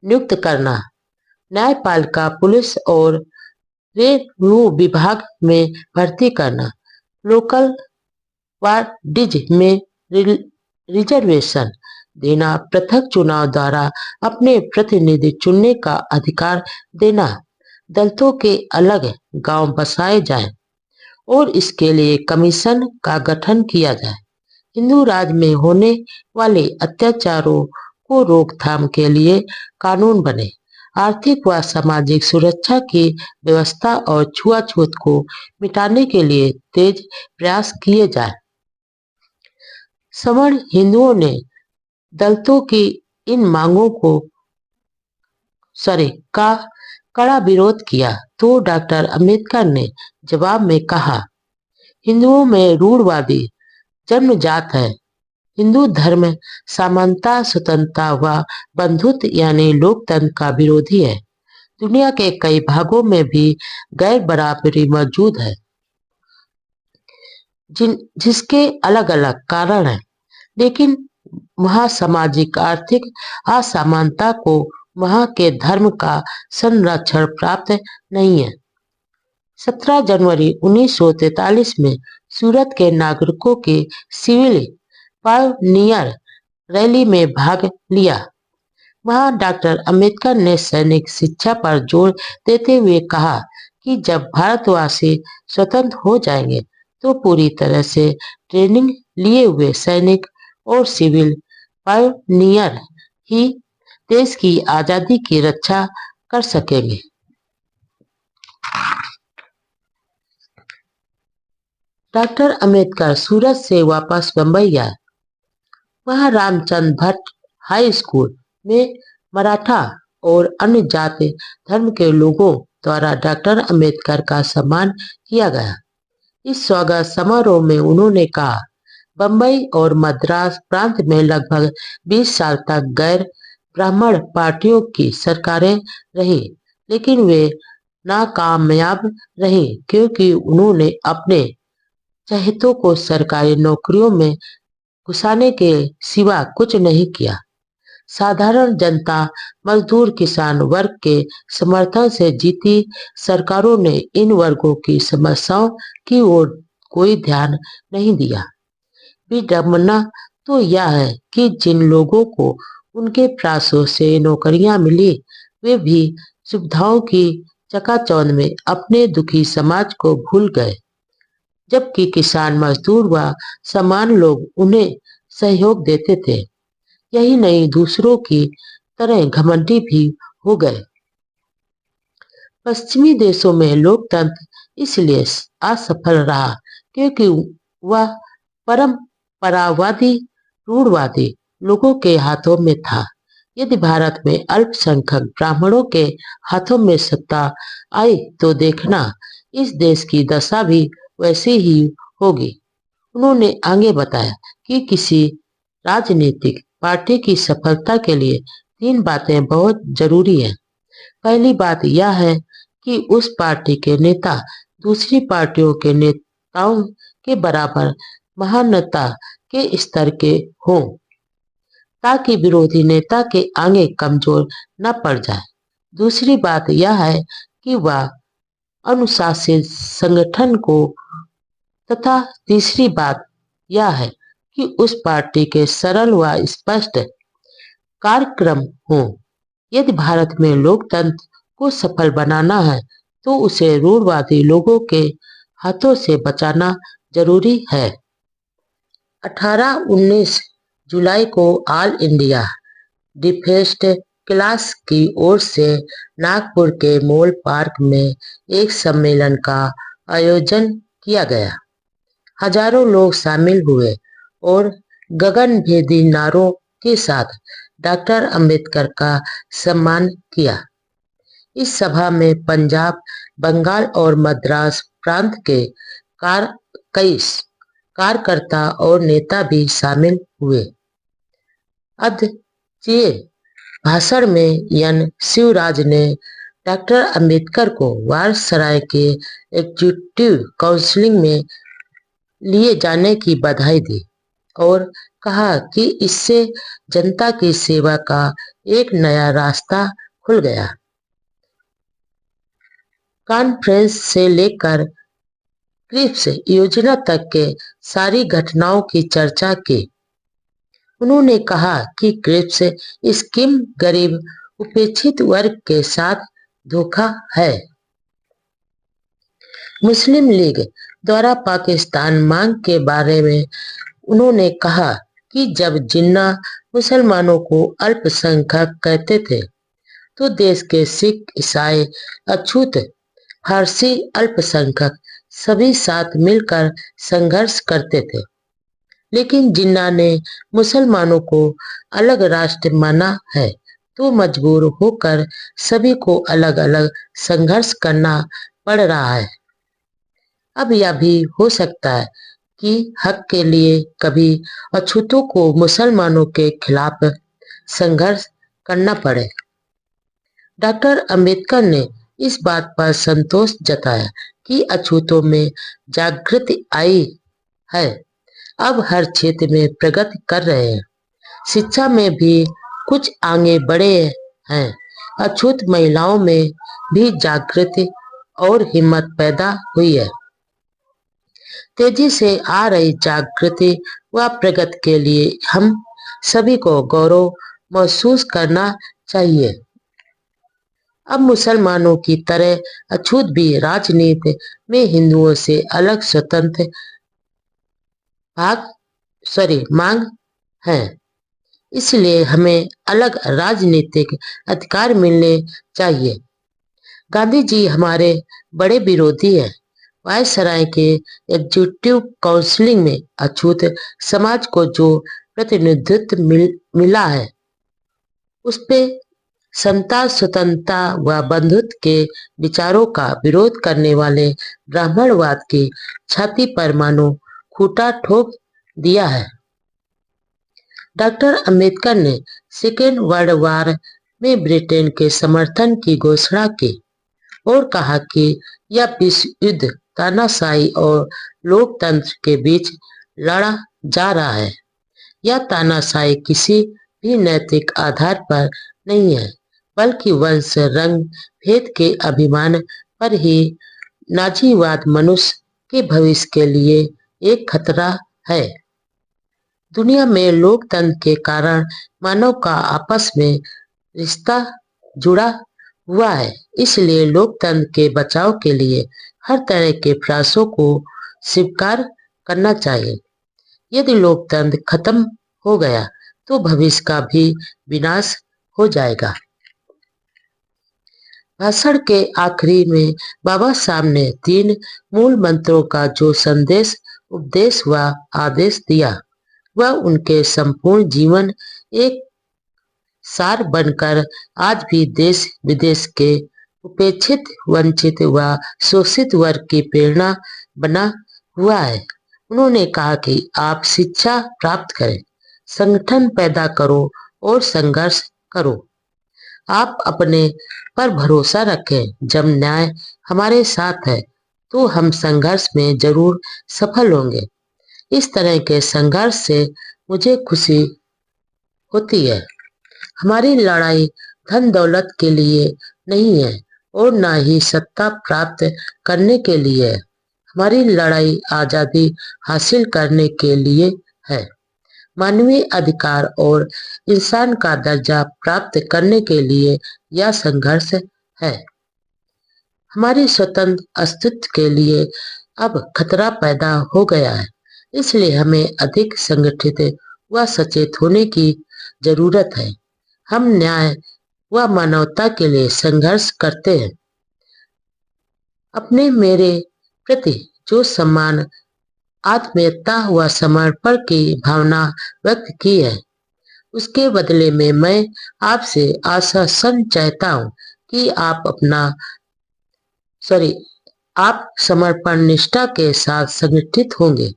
नियुक्त करना, न्यायपालिका, पुलिस और रेवेन्यू विभाग में भर्ती करना, लोकल वार्डीज में रिजर्वेशन देना, पृथक चुनाव द्वारा अपने प्रतिनिधि चुनने का अधिकार देना, दलितों के अलग गांव बसाए जाएं और इसके लिए कमीशन का गठन किया जाए, हिंदू राज में होने वाले अत्याचारों को रोकथाम के लिए कानून बने, आर्थिक व सामाजिक सुरक्षा की व्यवस्था और छुआछूत को मिटाने के लिए तेज प्रयास किए जाए। सवर्ण हिंदुओं ने दलितों की इन मांगों का कड़ा विरोध किया तो डॉक्टर अंबेडकर ने जवाब में कहा, हिंदुओं में रूढ़वादी जन्मजात है। हिंदू धर्म समानता, स्वतंत्रता व बंधुत्व यानी लोकतंत्र का विरोधी है। दुनिया के कई भागों में भी गैर बराबरी मौजूद है, जिसके अलग अलग कारण हैं, लेकिन वहाँ सामाजिक आर्थिक असमानता को वहाँ के धर्म का संरक्षण प्राप्त नहीं है। 17 जनवरी 1943 में सूरत के नागरिकों के सिविल पायनियर रैली में भाग लिया। वहाँ डॉक्टर अंबेडकर ने सैनिक शिक्षा पर जोर देते हुए कहा कि जब भारतवासी स्वतंत्र हो जाएंगे तो पूरी तरह से ट्रेनिंग लिए हुए सैनिक और सिविल पायनियर ही देश की आजादी की रक्षा कर सकेंगे। डॉक्टर अंबेडकर सूरत से वापस बंबई आए। वहां रामचंद्र भट्ट हाई स्कूल में मराठा और अन्य जाति धर्म के लोगों द्वारा डॉक्टर अंबेडकर का सम्मान किया गया। इस स्वागत समारोह में उन्होंने कहा, बंबई और मद्रास प्रांत में लगभग 20 साल तक गैर ब्राह्मण पार्टियों की सरकारें रही, लेकिन वे नाकामयाब रही क्योंकि उन्होंने अपने चहेतों को सरकारी नौकरियों में घुसाने के सिवा कुछ नहीं किया। साधारण जनता, मजदूर, किसान वर्ग के समर्थन से जीती सरकारों ने इन वर्गों की समस्याओं की ओर कोई ध्यान नहीं दिया। विडंबना तो यह है कि जिन लोगों को उनके प्रयासों से नौकरियां मिली, वे भी सुविधाओं की चकाचौंध में अपने दुखी समाज को भूल गए, जबकि किसान, मजदूर व समान लोग उन्हें सहयोग देते थे। यही नहीं, दूसरों की तरह घमंडी भी हो गए। पश्चिमी देशों में लोकतंत्र इसलिए असफल रहा क्योंकि वह परंपरावादी, रूढ़वादी लोगों के हाथों में था। यदि भारत में अल्पसंख्यक ब्राह्मणों के हाथों में सत्ता आई तो देखना, इस देश की दशा भी वैसी ही होगी। उन्होंने आगे बताया कि किसी राजनीतिक पार्टी की सफलता के लिए 3 बातें बहुत जरूरी हैं। पहली बात यह है कि उस पार्टी के नेता दूसरी पार्टियों के नेताओं के बराबर महानता के स्तर के हों, ताकि विरोधी नेता के आगे कमजोर न पड़ जाए। दूसरी बात यह है कि वह अनुशासित संगठन को, तथा तीसरी बात यह है कि उस पार्टी के सरल व स्पष्ट कार्यक्रम हों। यदि भारत में लोकतंत्र को सफल बनाना है तो उसे रूढ़वादी लोगों के हाथों से बचाना जरूरी है। 18-19 जुलाई को ऑल इंडिया डिफेंस क्लास की ओर से नागपुर के मॉल पार्क में एक सम्मेलन का आयोजन किया गया। हजारों लोग शामिल हुए और गगनभेदी नारों के साथ डॉक्टर अंबेडकर का सम्मान किया। इस सभा में पंजाब, बंगाल और मद्रास प्रांत के कई कार्यकर्ता और नेता भी शामिल हुए। अध्यक्षीय भाषण में एन शिवराज ने डॉक्टर अंबेडकर को वायसराय के एग्जीक्यूटिव काउंसिल में लिए जाने की बधाई दी और कहा कि इससे जनता की सेवा का एक नया रास्ता खुल गया। कॉन्फ्रेंस से लेकर क्रिप्स योजना तक के सारी घटनाओं की चर्चा की। उन्होंने कहा कि क्रिप्स स्कीम गरीब उपेक्षित वर्ग के साथ धोखा है। मुस्लिम लीग द्वारा पाकिस्तान मांग के बारे में उन्होंने कहा कि जब जिन्ना मुसलमानों को अल्पसंख्यक कहते थे तो देश के सिख, ईसाई, अछूत, फारसी अल्पसंख्यक सभी साथ मिलकर संघर्ष करते थे। लेकिन जिन्ना ने मुसलमानों को अलग राष्ट्र माना है तो मजबूर होकर सभी को अलग अलग संघर्ष करना पड़ रहा है। अब यह भी हो सकता है कि हक के लिए कभी अछूतों को मुसलमानों के खिलाफ संघर्ष करना पड़े। डॉक्टर अंबेडकर ने इस बात पर संतोष जताया कि अछूतों में जागृति आई है, अब हर क्षेत्र में प्रगति कर रहे हैं। शिक्षा में भी कुछ आगे बढ़े हैं। अछूत महिलाओं में भी जागृति और हिम्मत पैदा हुई है। तेजी से आ रही जागृति व प्रगति के लिए हम सभी को गौरव महसूस करना चाहिए। अब मुसलमानों की तरह अछूत भी राजनीति में हिंदुओं से अलग स्वतंत्र मांग है। इसलिए हमें अलग राजनीतिक अधिकार मिलने चाहिए। गांधी जी हमारे बड़े विरोधी हैं। वायसराय के एग्जीक्यूटिव काउंसिल में अछूत समाज को जो प्रतिनिधित्व मिला है उस पे समता, स्वतंत्रता व बंधुत्व के विचारों का विरोध करने वाले ब्राह्मणवाद की छाती पर मानो खूंटा ठोक दिया है। डॉक्टर अंबेडकर ने सेकेंड वर्ल्ड वॉर में ब्रिटेन के समर्थन की घोषणा की और कहा कि यह विश्व युद्ध तानाशाही और लोकतंत्र के बीच लड़ा जा रहा है। यह तानाशाही किसी भी नैतिक आधार पर नहीं है, बल्कि वंश, रंग, भेद के अभिमान पर ही नाजीवाद मनुष्य के भविष्य के लिए एक खतरा है। दुनिया में लोकतंत्र के कारण मानव का आपस में रिश्ता जुड़ा हुआ है। इसलिए लोकतंत्र के बचाव के लिए हर तरह के प्रयासों को स्वीकार करना चाहिए। यदि लोकतंत्र खत्म हो गया तो भविष्य का भी विनाश हो जाएगा। भाषण के आखिरी में बाबा साहब ने 3 मूल मंत्रों का जो संदेश, उपदेश व आदेश दिया वह उनके संपूर्ण जीवन एक सार बनकर आज भी देश विदेश के उपेक्षित, वंचित व शोषित वर्ग की प्रेरणा बना हुआ है। उन्होंने कहा कि आप शिक्षा प्राप्त करें, संगठन पैदा करो और संघर्ष करो। आप अपने पर भरोसा रखें। जब न्याय हमारे साथ है तो हम संघर्ष में जरूर सफल होंगे। इस तरह के संघर्ष से मुझे खुशी होती है। हमारी लड़ाई धन दौलत के लिए नहीं है और ना ही सत्ता प्राप्त करने के लिए है। हमारी लड़ाई आजादी हासिल करने के लिए है। मानवीय अधिकार और इंसान का दर्जा प्राप्त करने के लिए यह संघर्ष है। हमारी स्वतंत्र अस्तित्व के लिए अब खतरा पैदा हो गया है, इसलिए हमें अधिक संगठित व सचेत होने की जरूरत है। हम न्याय व मानवता के लिए संघर्ष करते हैं। अपने मेरे प्रति जो सम्मान, आत्मीयता व समर्पण की भावना व्यक्त की है, उसके बदले में मैं आपसे आश्वासन चाहता हूँ कि आप समर्पण निष्ठा के साथ संगठित होंगे,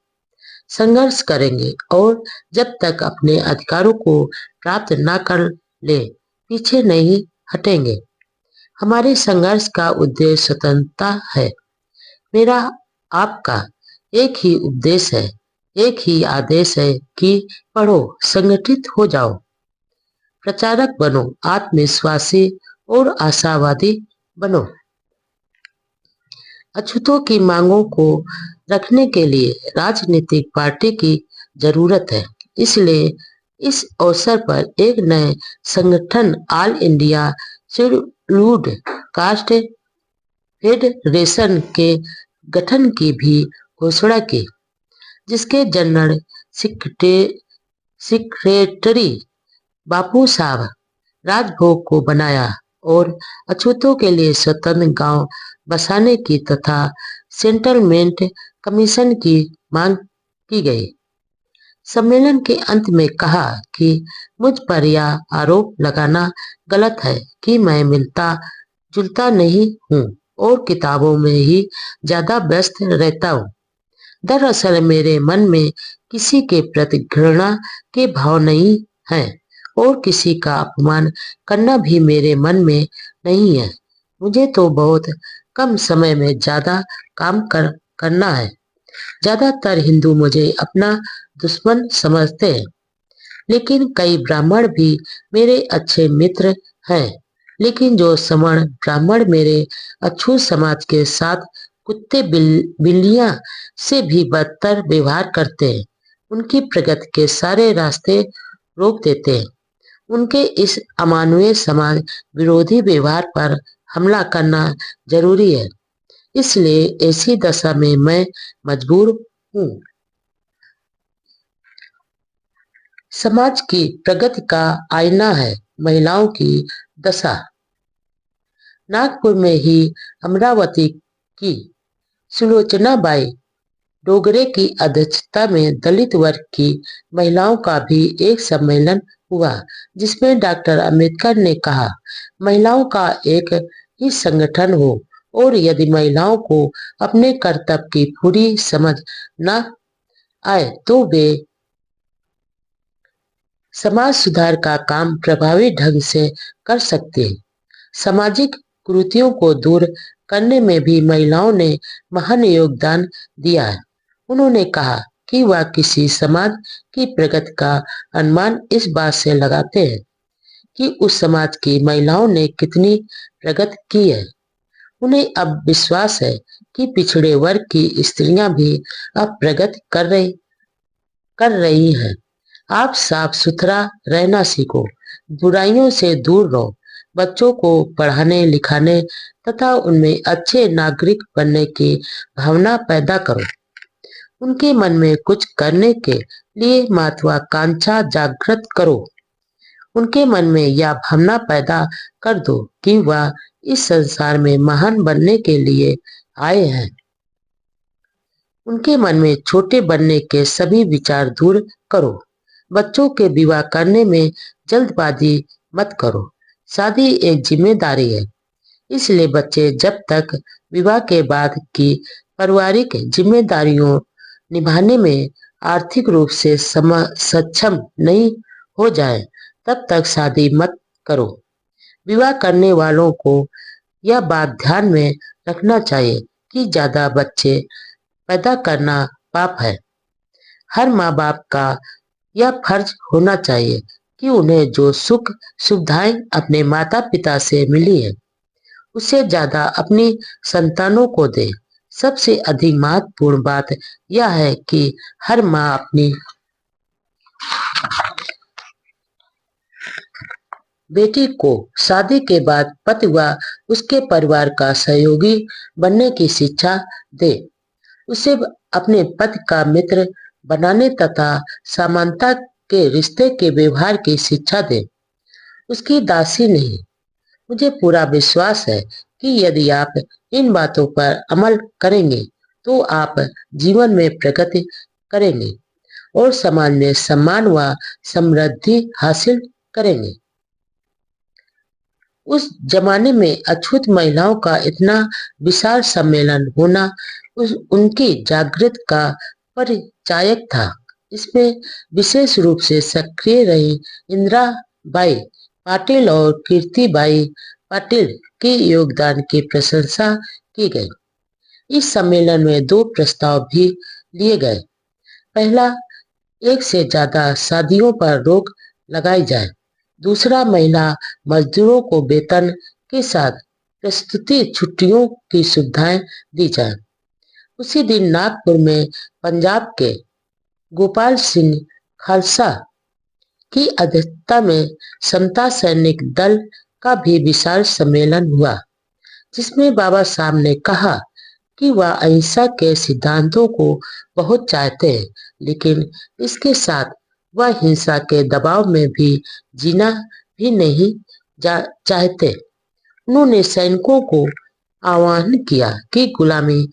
संघर्ष करेंगे और जब तक अपने अधिकारों को प्राप्त न कर ले पीछे नहीं हटेंगे। हमारे संघर्ष का उद्देश्य स्वतंत्रता है। मेरा आपका एक ही उपदेश है, एक ही आदेश है कि पढ़ो, संगठित हो जाओ, प्रचारक बनो, आत्मविश्वासी और आशावादी बनो। अछूतों की मांगों को रखने के लिए राजनीतिक पार्टी की जरूरत है। इसलिए इस अवसर पर एक नए संगठन all India scheduled caste federation के गठन की भी घोषणा की, जिसके जनरल सेक्रेटरी बापू साहब राजभोग को बनाया और अछूतों के लिए स्वतंत्र गांव बसाने की तथा सेटलमेंट कमीशन की मांग की गई। सम्मेलन के अंत में कहा कि मुझ पर यह आरोप लगाना गलत है कि मैं मिलता जुलता नहीं हूँ और किताबों में ही ज्यादा व्यस्त रहता हूँ। दरअसल मेरे मन में किसी के प्रति घृणा के भाव नहीं है और किसी का अपमान करना भी मेरे मन में नहीं है। मुझे तो बहुत कम समय में ज्यादा काम करना है। ज्यादातर हिंदू मुझे अपना दुश्मन समझते हैं, लेकिन कई ब्राह्मण भी मेरे अच्छे मित्र हैं। लेकिन जो सवर्ण ब्राह्मण मेरे अछूत समाज के साथ कुत्ते बिल्लियां से भी बदतर व्यवहार करते हैं, उनकी प्रगति के सारे रास्ते रोक देते हैं। उनके इस अमानवीय समाज विरोधी व्यवहार पर हमला करना जरूरी है। इसलिए ऐसी दशा में मैं मजबूर हूँ। समाज की प्रगति का आईना है महिलाओं की दशा। नागपुर में ही अमरावती की सुलोचनाबाई डोगरे की अध्यक्षता में दलित वर्ग की महिलाओं का भी एक सम्मेलन हुआ, जिसमें डॉक्टर अंबेडकर ने कहा, महिलाओं का एक ही संगठन हो और यदि महिलाओं को अपने कर्तव्य की पूरी समझ न आए तो वे समाज सुधार का काम प्रभावी ढंग से कर सकते हैं। सामाजिक कुरीतियों को दूर करने में भी महिलाओं ने महान योगदान दिया है। उन्होंने कहा कि वह किसी समाज की प्रगति का अनुमान इस बात से लगाते हैं कि उस समाज की महिलाओं ने कितनी प्रगति की है। उन्हें अब विश्वास है कि पिछड़े वर्ग की स्त्रियां भी अब प्रगति कर रही हैं। आप साफ सुथरा रहना सीखो, बुराइयों से दूर रहो, बच्चों को पढ़ाने लिखाने तथा उनमें अच्छे नागरिक बनने की भावना पैदा करो। उनके मन में कुछ करने के लिए महत्वाकांक्षा जागृत करो। उनके मन में यह भावना पैदा कर दो कि वह इस संसार में महान बनने के लिए आए हैं। उनके मन में छोटे बनने के सभी विचार दूर करो। बच्चों के विवाह करने में जल्दबाजी मत करो। शादी एक जिम्मेदारी है, इसलिए बच्चे जब तक विवाह के बाद की पारिवारिक जिम्मेदारियों निभाने में आर्थिक रूप से सक्षम नहीं हो जाए, तब तक शादी मत करो। विवाह करने वालों को यह बात ध्यान में रखना चाहिए कि ज्यादा बच्चे पैदा करना पाप है। हर माँ बाप का यह फर्ज होना चाहिए कि उन्हें जो सुख सुविधाएं अपने माता पिता से मिली है उससे ज्यादा अपनी संतानों को दे। सबसे अधिक महत्वपूर्ण बात यह है कि हर माँ अपनी बेटी को शादी के बाद पति व उसके परिवार का सहयोगी बनने की शिक्षा दे, उसे अपने पति का मित्र बनाने तथा समानता के रिश्ते के व्यवहार की शिक्षा दे, उसकी दासी नहीं। मुझे पूरा विश्वास है कि यदि आप इन बातों पर अमल करेंगे तो आप जीवन में प्रगति करेंगे और समाज में सम्मान व समृद्धि हासिल करेंगे। उस जमाने में अछूत महिलाओं का इतना विशाल सम्मेलन होना उनकी जागृत का परिचायक था। इसमें विशेष रूप से सक्रिय रही इंदिराबाई पाटिल और कीर्तिबाई पाटिल के योगदान की प्रशंसा की गई। इस सम्मेलन में 2 प्रस्ताव भी लिए गए। पहला, 1 से ज्यादा शादियों पर रोक लगाई जाए। दूसरा, महिला मजदूरों को वेतन के साथ प्रस्तुति छुट्टियों की सुविधाएं दी जाए। उसी दिन नागपुर में पंजाब के गोपाल सिंह खालसा की अध्यक्षता में समता सैनिक दल का भी विशाल सम्मेलन हुआ, जिसमें बाबा साहब ने कहा कि वह अहिंसा के सिद्धांतों को बहुत चाहते हैं, लेकिन इसके साथ वह हिंसा के दबाव में भी जीना भी नहीं चाहते। उन्होंने सैनिकों को आह्वान किया कि गुलामी,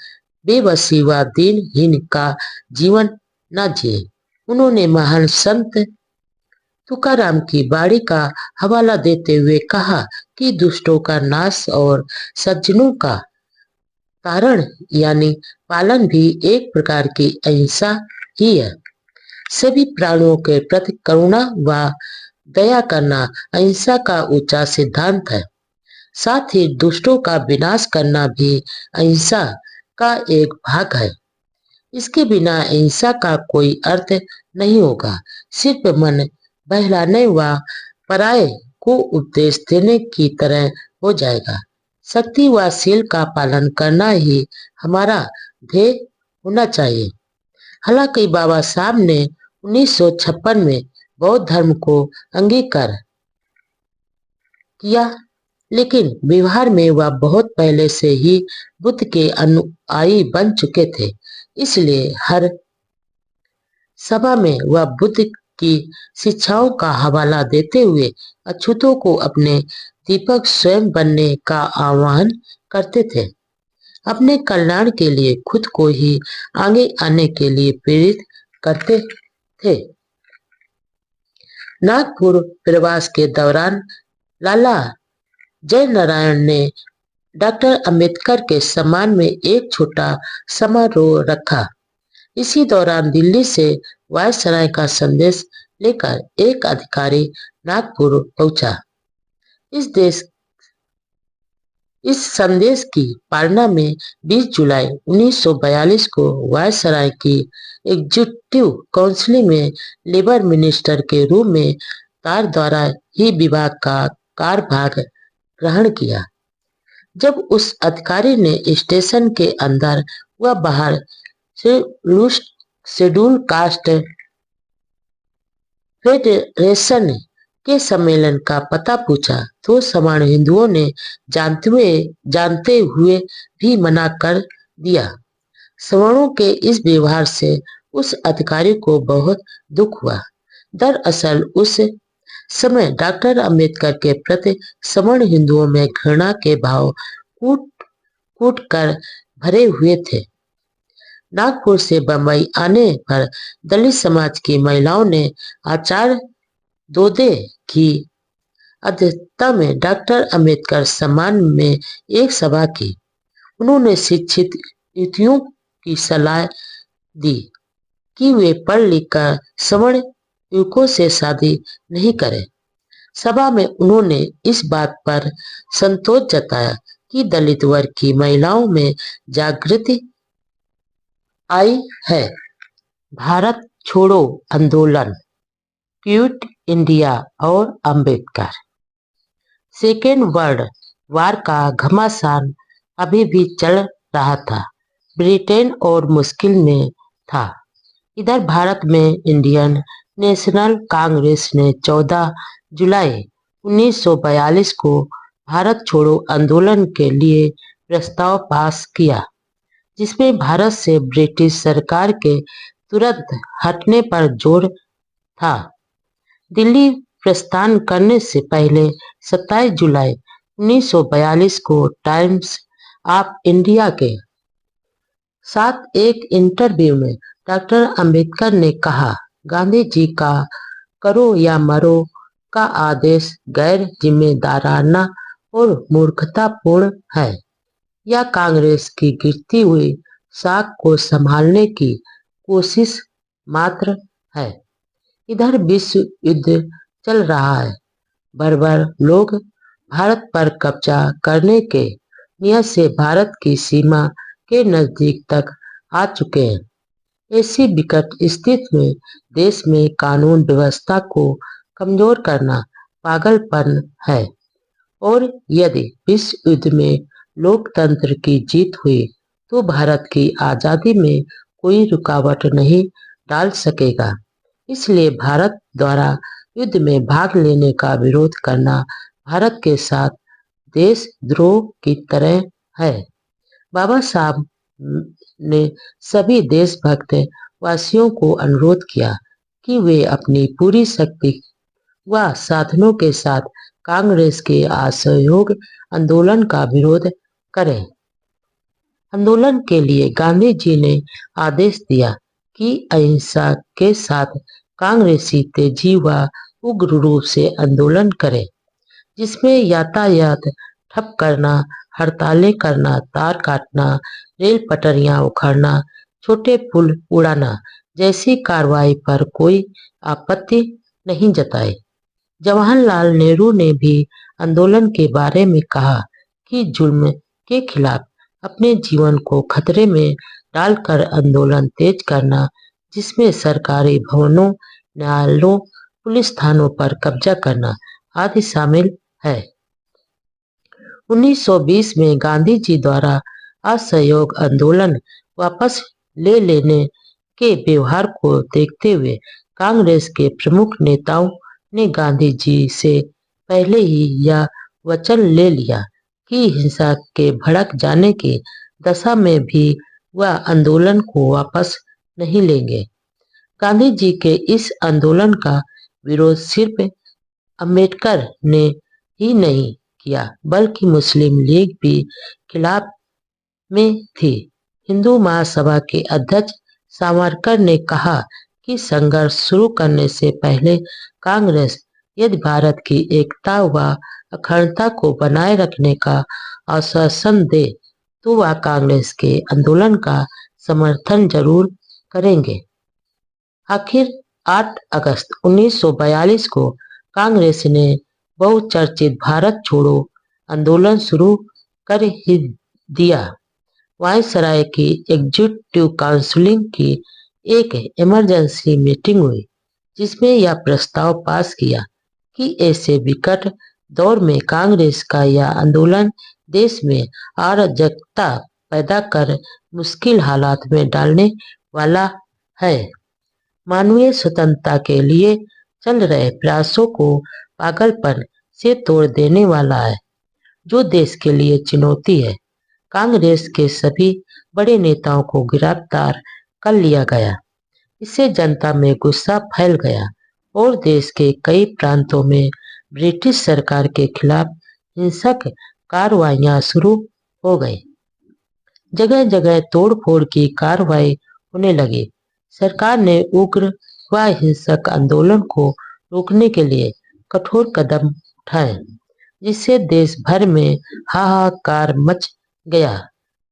बेबसी व दीनहीन का जीवन न जिए। उन्होंने महान संत तुकाराम की बाणी का हवाला देते हुए कहा कि दुष्टों का नाश और सज्जनों का तारण यानी पालन भी एक प्रकार की अहिंसा ही है। सभी प्राणियों के प्रति करुणा व दया करना अहिंसा का ऊंचा सिद्धांत है। साथ ही दुष्टों का विनाश करना भी अहिंसा का एक भाग है। इसके बिना अहिंसा का कोई अर्थ नहीं होगा, सिर्फ मन बहलाने व पराये को उपदेश देने की तरह हो जाएगा। शक्ति व शील का पालन करना ही हमारा ध्येय होना चाहिए। हालांकि बाबा साहब ने 1956 में बौद्ध धर्म को अंगीकार किया, लेकिन व्यवहार में वह बहुत पहले से ही बुद्ध के अनुयायी बन चुके थे। इसलिए हर सभा में वह बुद्ध की शिक्षाओं का हवाला देते हुए अछूतों को अपने दीपक स्वयं बनने का आह्वान करते थे। अपने कल्याण के लिए खुद को ही आगे आने के लिए प्रेरित करते थे। नागपुर प्रवास के दौरान लाला जयनारायण ने डॉक्टर अंबेडकर के सम्मान में एक छोटा समारोह रखा। इसी दौरान दिल्ली से वायसराय का संदेश लेकर एक अधिकारी नागपुर पहुंचा। इस संदेश की पालना में 20 जुलाई 1942 को वायसराय की एग्जीक्यूटिव काउंसिल में लेबर मिनिस्टर के रूप में तार द्वारा ही विभाग का कार्यभार ग्रहण किया। जब उस अधिकारी ने स्टेशन के अंदर व बाहर शेड्यूल कास्ट फेडरेशन के सम्मेलन का पता पूछा तो सवर्ण हिंदुओं ने जानते हुए भी मना कर दिया। सवर्णों के इस व्यवहार से उस अधिकारी को बहुत दुख हुआ। दरअसल उस समय डॉक्टर अंबेडकर के प्रति सवर्ण हिंदुओं में घृणा के भाव कूट कर भरे हुए थे। नागपुर से बंबई आने पर दलित समाज की महिलाओं ने आचार्य दोदे की अध्यक्षता में डॉक्टर अंबेडकर सम्मान में एक सभा की। उन्होंने शिक्षित युवतियों की सलाह दी कि वे पढ़ लिख कर सवर्ण युवकों से शादी नहीं करें। सभा में उन्होंने इस बात पर संतोष जताया कि दलित वर्ग की महिलाओं में जागृति आई है। भारत छोड़ो आंदोलन, क्विट इंडिया और अंबेडकर। सेकेंड वर्ल्ड वार का घमासान अभी भी चल रहा था। ब्रिटेन और मुश्किल में था। इधर भारत में इंडियन नेशनल कांग्रेस ने 14 जुलाई 1942 को भारत छोड़ो आंदोलन के लिए प्रस्ताव पास किया, जिसमें भारत से ब्रिटिश सरकार के तुरंत हटने पर जोर था। दिल्ली प्रस्थान करने से पहले 27 जुलाई 1942 को टाइम्स ऑफ इंडिया के साथ एक इंटरव्यू में डॉक्टर अंबेडकर ने कहा, गांधी जी का करो या मरो का आदेश गैर जिम्मेदाराना और मूर्खतापूर्ण है। यह कांग्रेस की गिरती हुई साख को संभालने की कोशिश मात्र है। इधर विश्व युद्ध चल रहा है। बर्बर लोग भारत पर कब्जा करने के नियत से भारत की सीमा के नजदीक तक आ चुके हैं। ऐसी विकट स्थिति में देश में कानून व्यवस्था को कमजोर करना पागलपन है, और यदि विश्व युद्ध में लोकतंत्र की जीत हुई तो भारत की आजादी में कोई रुकावट नहीं डाल सकेगा। इसलिए भारत द्वारा युद्ध में भाग लेने का विरोध करना भारत के साथ देशद्रोह की तरह है। बाबा साहब ने सभी देशभक्त वासियों को अनुरोध किया कि वे अपनी पूरी शक्ति व साधनों के साथ कांग्रेस के असहयोग आंदोलन का विरोध करें। आंदोलन के लिए गांधी जी ने आदेश दिया कि अहिंसा के साथ कांग्रेसी तेजी व उग्र रूप से आंदोलन करें, जिसमें यातायात ठप करना, हड़तालें करना, तार काटना, रेल पटरियां उखाड़ना, छोटे पुल उड़ाना जैसी कार्रवाई पर कोई आपत्ति नहीं जताई। जवाहरलाल नेहरू ने भी आंदोलन के बारे में कहा कि जुल्म के खिलाफ अपने जीवन को खतरे में डालकर आंदोलन तेज करना, जिसमें सरकारी भवनों, न्यायालयों, पुलिस थानों पर कब्जा करना आदि शामिल है। 1920 में गांधी जी द्वारा असहयोग आंदोलन वापस ले लेने के व्यवहार को देखते हुए कांग्रेस के प्रमुख नेताओं ने गांधी जी से पहले ही यह वचन ले लिया कि हिंसा के भड़क जाने की दशा में भी वह आंदोलन को वापस नहीं लेंगे। गांधी जी के इस आंदोलन का विरोध सिर्फ अंबेडकर ने ही नहीं किया, बल्कि मुस्लिम लीग भी खिलाफ में थी। हिंदू महासभा के अध्यक्ष सावरकर ने कहा कि संघर्ष शुरू करने से पहले कांग्रेस यदि भारत की एकता व अखंडता को बनाए रखने का आश्वासन दे तो वह कांग्रेस के आंदोलन का समर्थन जरूर करेंगे। आखिर 8 अगस्त 1942 को कांग्रेस ने बहुचर्चित भारत छोड़ो आंदोलन शुरू कर ही दिया। वायसराय की एग्जीक्यूटिव काउंसिल की एक इमरजेंसी मीटिंग हुई, जिसमें यह प्रस्ताव पास किया कि ऐसे विकट दौर में कांग्रेस का यह आंदोलन देश में अराजकता पैदा कर मुश्किल हालात में डालने वाला है, मानवीय स्वतंत्रता के लिए चल रहे प्रयासों को पागलपन से तोड़ देने वाला है, जो देश के लिए चुनौती है। कांग्रेस के सभी बड़े नेताओं को गिरफ्तार कर लिया गया। इससे जनता में गुस्सा फैल गया और देश के कई प्रांतों में ब्रिटिश सरकार के खिलाफ हिंसक कार्रवाइयां शुरू हो गई। जगह जगह तोड़फोड़ की कार्रवाई होने लगी। सरकार ने उग्र व हिंसक आंदोलन को रोकने के लिए कठोर कदम उठाए, जिससे देश भर में हाहाकार मच गया।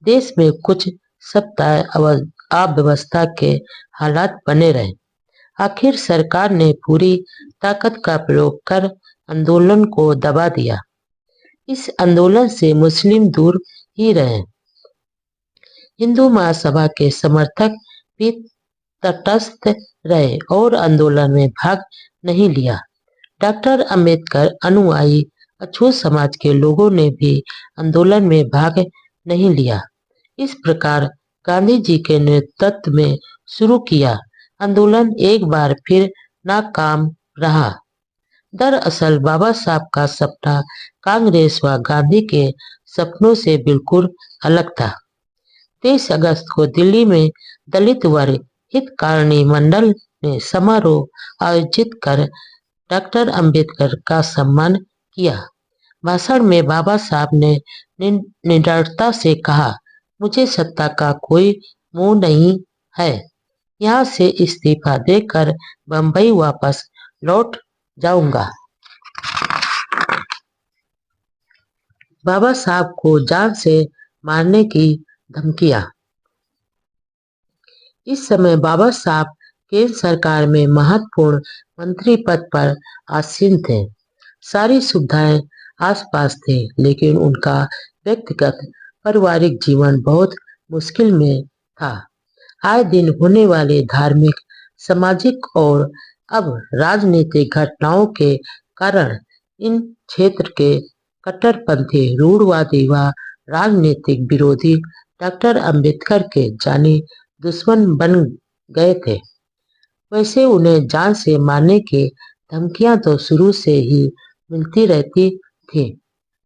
देश में कुछ सप्ताह अव्यवस्था के हालात बने रहे। आखिर सरकार ने पूरी ताकत का प्रयोग कर आंदोलन को दबा दिया। इस आंदोलन से मुस्लिम दूर ही रहे। हिंदू महासभा के समर्थक भी तटस्थ रहे और आंदोलन में भाग नहीं लिया। डॉक्टर अंबेडकर अनुयायी अछूत समाज के लोगों ने भी आंदोलन में भाग नहीं लिया। इस प्रकार गांधी जी के नेतृत्व में शुरू किया आंदोलन एक बार फिर नाकाम रहा। दरअसल बाबा साहब का सपना कांग्रेस व गांधी के सपनों से बिल्कुल अलग था। 23 अगस्त को दिल्ली में दलित वर्ग हितकारिणी मंडल ने समारोह आयोजित कर डॉक्टर अंबेडकर का सम्मान किया। भाषण में बाबा साहब ने निडरता से कहा, मुझे सत्ता का कोई मोह नहीं है। यहाँ से इस्तीफा देकर बंबई वापस लौट जाऊंगा। बाबा साहब को जान से मारने की धमकियां। इस समय बाबा साहब केंद्र सरकार में महत्वपूर्ण मंत्री पद पर आसीन थे। सारी सुविधाएं आसपास थी, लेकिन उनका व्यक्तिगत पारिवारिक जीवन बहुत मुश्किल में था। आए दिन होने वाले धार्मिक, सामाजिक और अब राजनीतिक घटनाओं के कारण इन क्षेत्र के कट्टरपंथी, रूढ़वादी व राजनीतिक विरोधी डॉक्टर अंबेडकर के जानी दुश्मन बन गए थे। वैसे उन्हें जान से मारने की धमकियां तो शुरू से ही मिलती रहती थी,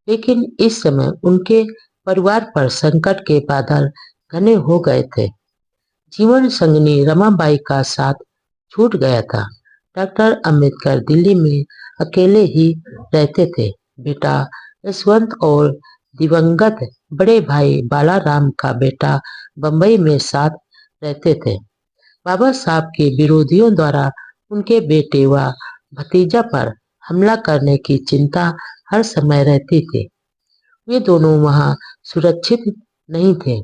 लेकिन इस समय उनके परिवार पर संकट के बादल घने हो गए थे। जीवन संगिनी रमाबाई का साथ छूट गया था। डॉक्टर अंबेडकर दिल्ली में अकेले ही रहते थे। बेटा यशवंत और दिवंगत बड़े भाई बालाराम का बेटा बंबई में साथ रहते थे। बाबा साहब के विरोधियों द्वारा उनके बेटे व भतीजा पर हमला करने की चिंता हर समय रहती थी। वे दोनों वहां सुरक्षित नहीं थे।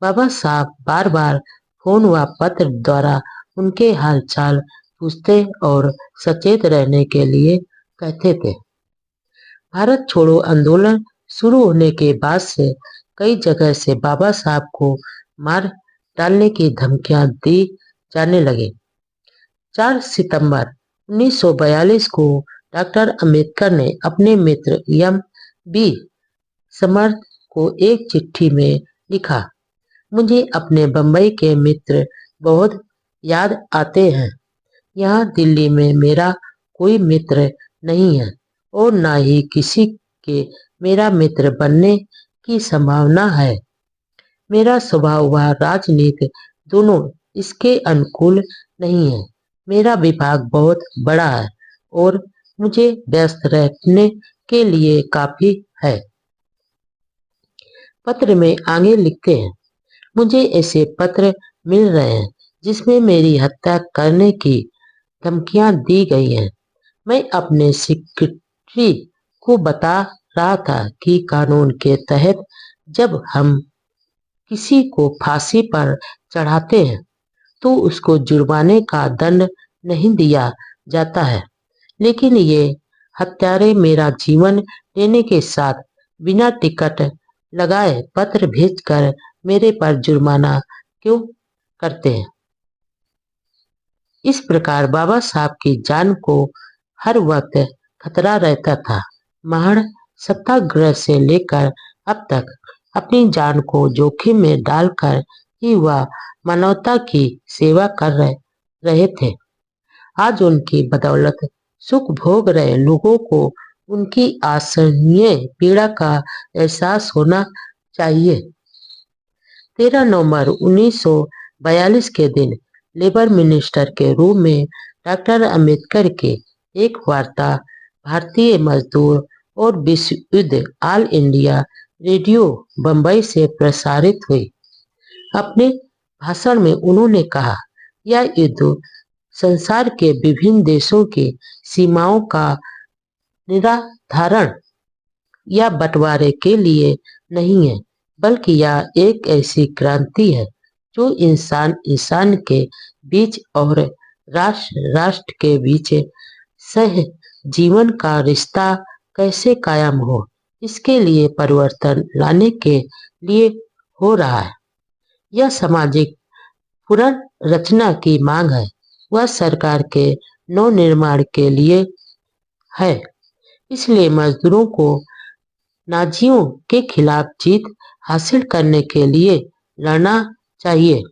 बाबा साहब बार बार फोन व पत्र द्वारा उनके हालचाल पूछते और सचेत रहने के लिए कहते थे। भारत छोड़ो आंदोलन शुरू होने के बाद से कई जगह से बाबा साहब को मार डालने की धमकियां दी जाने लगी। 4 सितंबर 1942 को डॉक्टर अंबेडकर ने अपने मित्र एम बी समर्थ को एक चिट्ठी में लिखा, मुझे अपने बंबई के मित्र बहुत याद आते हैं। यहाँ दिल्ली में मेरा कोई मित्र नहीं है और न ही किसी के मेरा मित्र बनने की संभावना है। मेरा स्वभाव व राजनीति दोनों इसके अनुकूल नहीं है। मेरा विभाग बहुत बड़ा है और मुझे व्यस्त रहने के लिए काफी है। पत्र में आगे लिखते हैं, मुझे ऐसे पत्र मिल रहे हैं जिसमें मेरी हत्या करने की धमकियां दी गई हैं। मैं अपने सेक्रेटरी को बता रहा था कि कानून के तहत जब हम किसी को फांसी पर चढ़ाते हैं तो उसको जुर्माने का दंड नहीं दिया जाता है, लेकिन ये हत्यारे मेरा जीवन लेने के साथ बिना टिकट लगाए पत्र भेजकर मेरे पर जुर्माना क्यों करते हैं। इस प्रकार बाबा साहब की जान को हर वक्त खतरा रहता था। महज सत्याग्रह से लेकर अब तक अपनी जान को जोखिम में डालकर ही वह मानवता की सेवा कर रहे थे। आज उनकी बदौलत सुख भोग रहे लोगों को उनकी असहनीय पीड़ा का एहसास होना चाहिए। 13 नवंबर 1942 के दिन लेबर मिनिस्टर के रूप में डॉक्टर अंबेडकर के एक वार्ता भारतीय मजदूर और विश्व युद्ध ऑल इंडिया रेडियो बंबई से प्रसारित हुई। अपने भाषण में उन्होंने कहा, यह युद्ध संसार के विभिन्न देशों की सीमाओं का निर्धारण या बंटवारे के लिए नहीं है, बल्कि यह एक ऐसी क्रांति है जो इंसान के बीच और राष्ट्र के बीच सह जीवन का रिश्ता कैसे कायम हो इसके लिए परिवर्तन लाने के लिए हो रहा है। यह सामाजिक पुनर्रचना की मांग है, वह सरकार के नवनिर्माण के लिए है। इसलिए मजदूरों को नाजियों के खिलाफ जीत हासिल करने के लिए लड़ना चाहिए।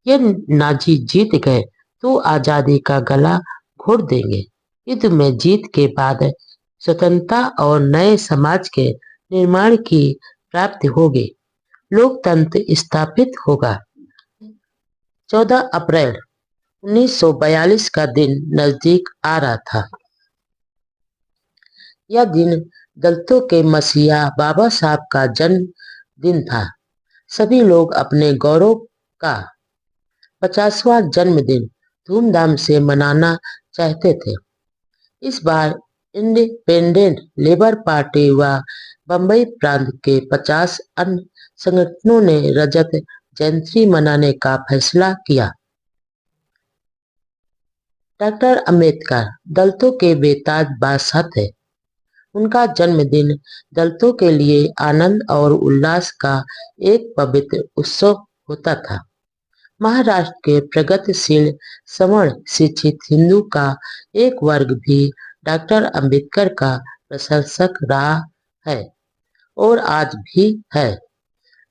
यदि नाजी जीत गए तो आजादी का गला घोट देंगे। युद्ध में जीत के बाद स्वतंत्रता और नए समाज के निर्माण की प्राप्ति होगी, लोकतंत्र स्थापित होगा। 14 अप्रैल 1942 का दिन नजदीक आ रहा था। यह दिन दलितों के मसीहा बाबा साहब का जन्म दिन था। सभी लोग अपने गौरव का 50वां जन्मदिन धूमधाम से मनाना चाहते थे। इस बार इंडिपेंडेंट लेबर पार्टी व बंबई प्रांत के 50 अन्य संगठनों ने रजत जयंती मनाने का फैसला किया। डॉक्टर अंबेडकर दलितों के बेताज बादशाह थे। उनका जन्मदिन दलितों के लिए आनंद और उल्लास का एक पवित्र उत्सव होता था। महाराष्ट्र के प्रगतिशील सवर्ण शिक्षित हिंदू का एक वर्ग भी डॉक्टर अंबेडकर का प्रशंसक रहा है और आज भी है।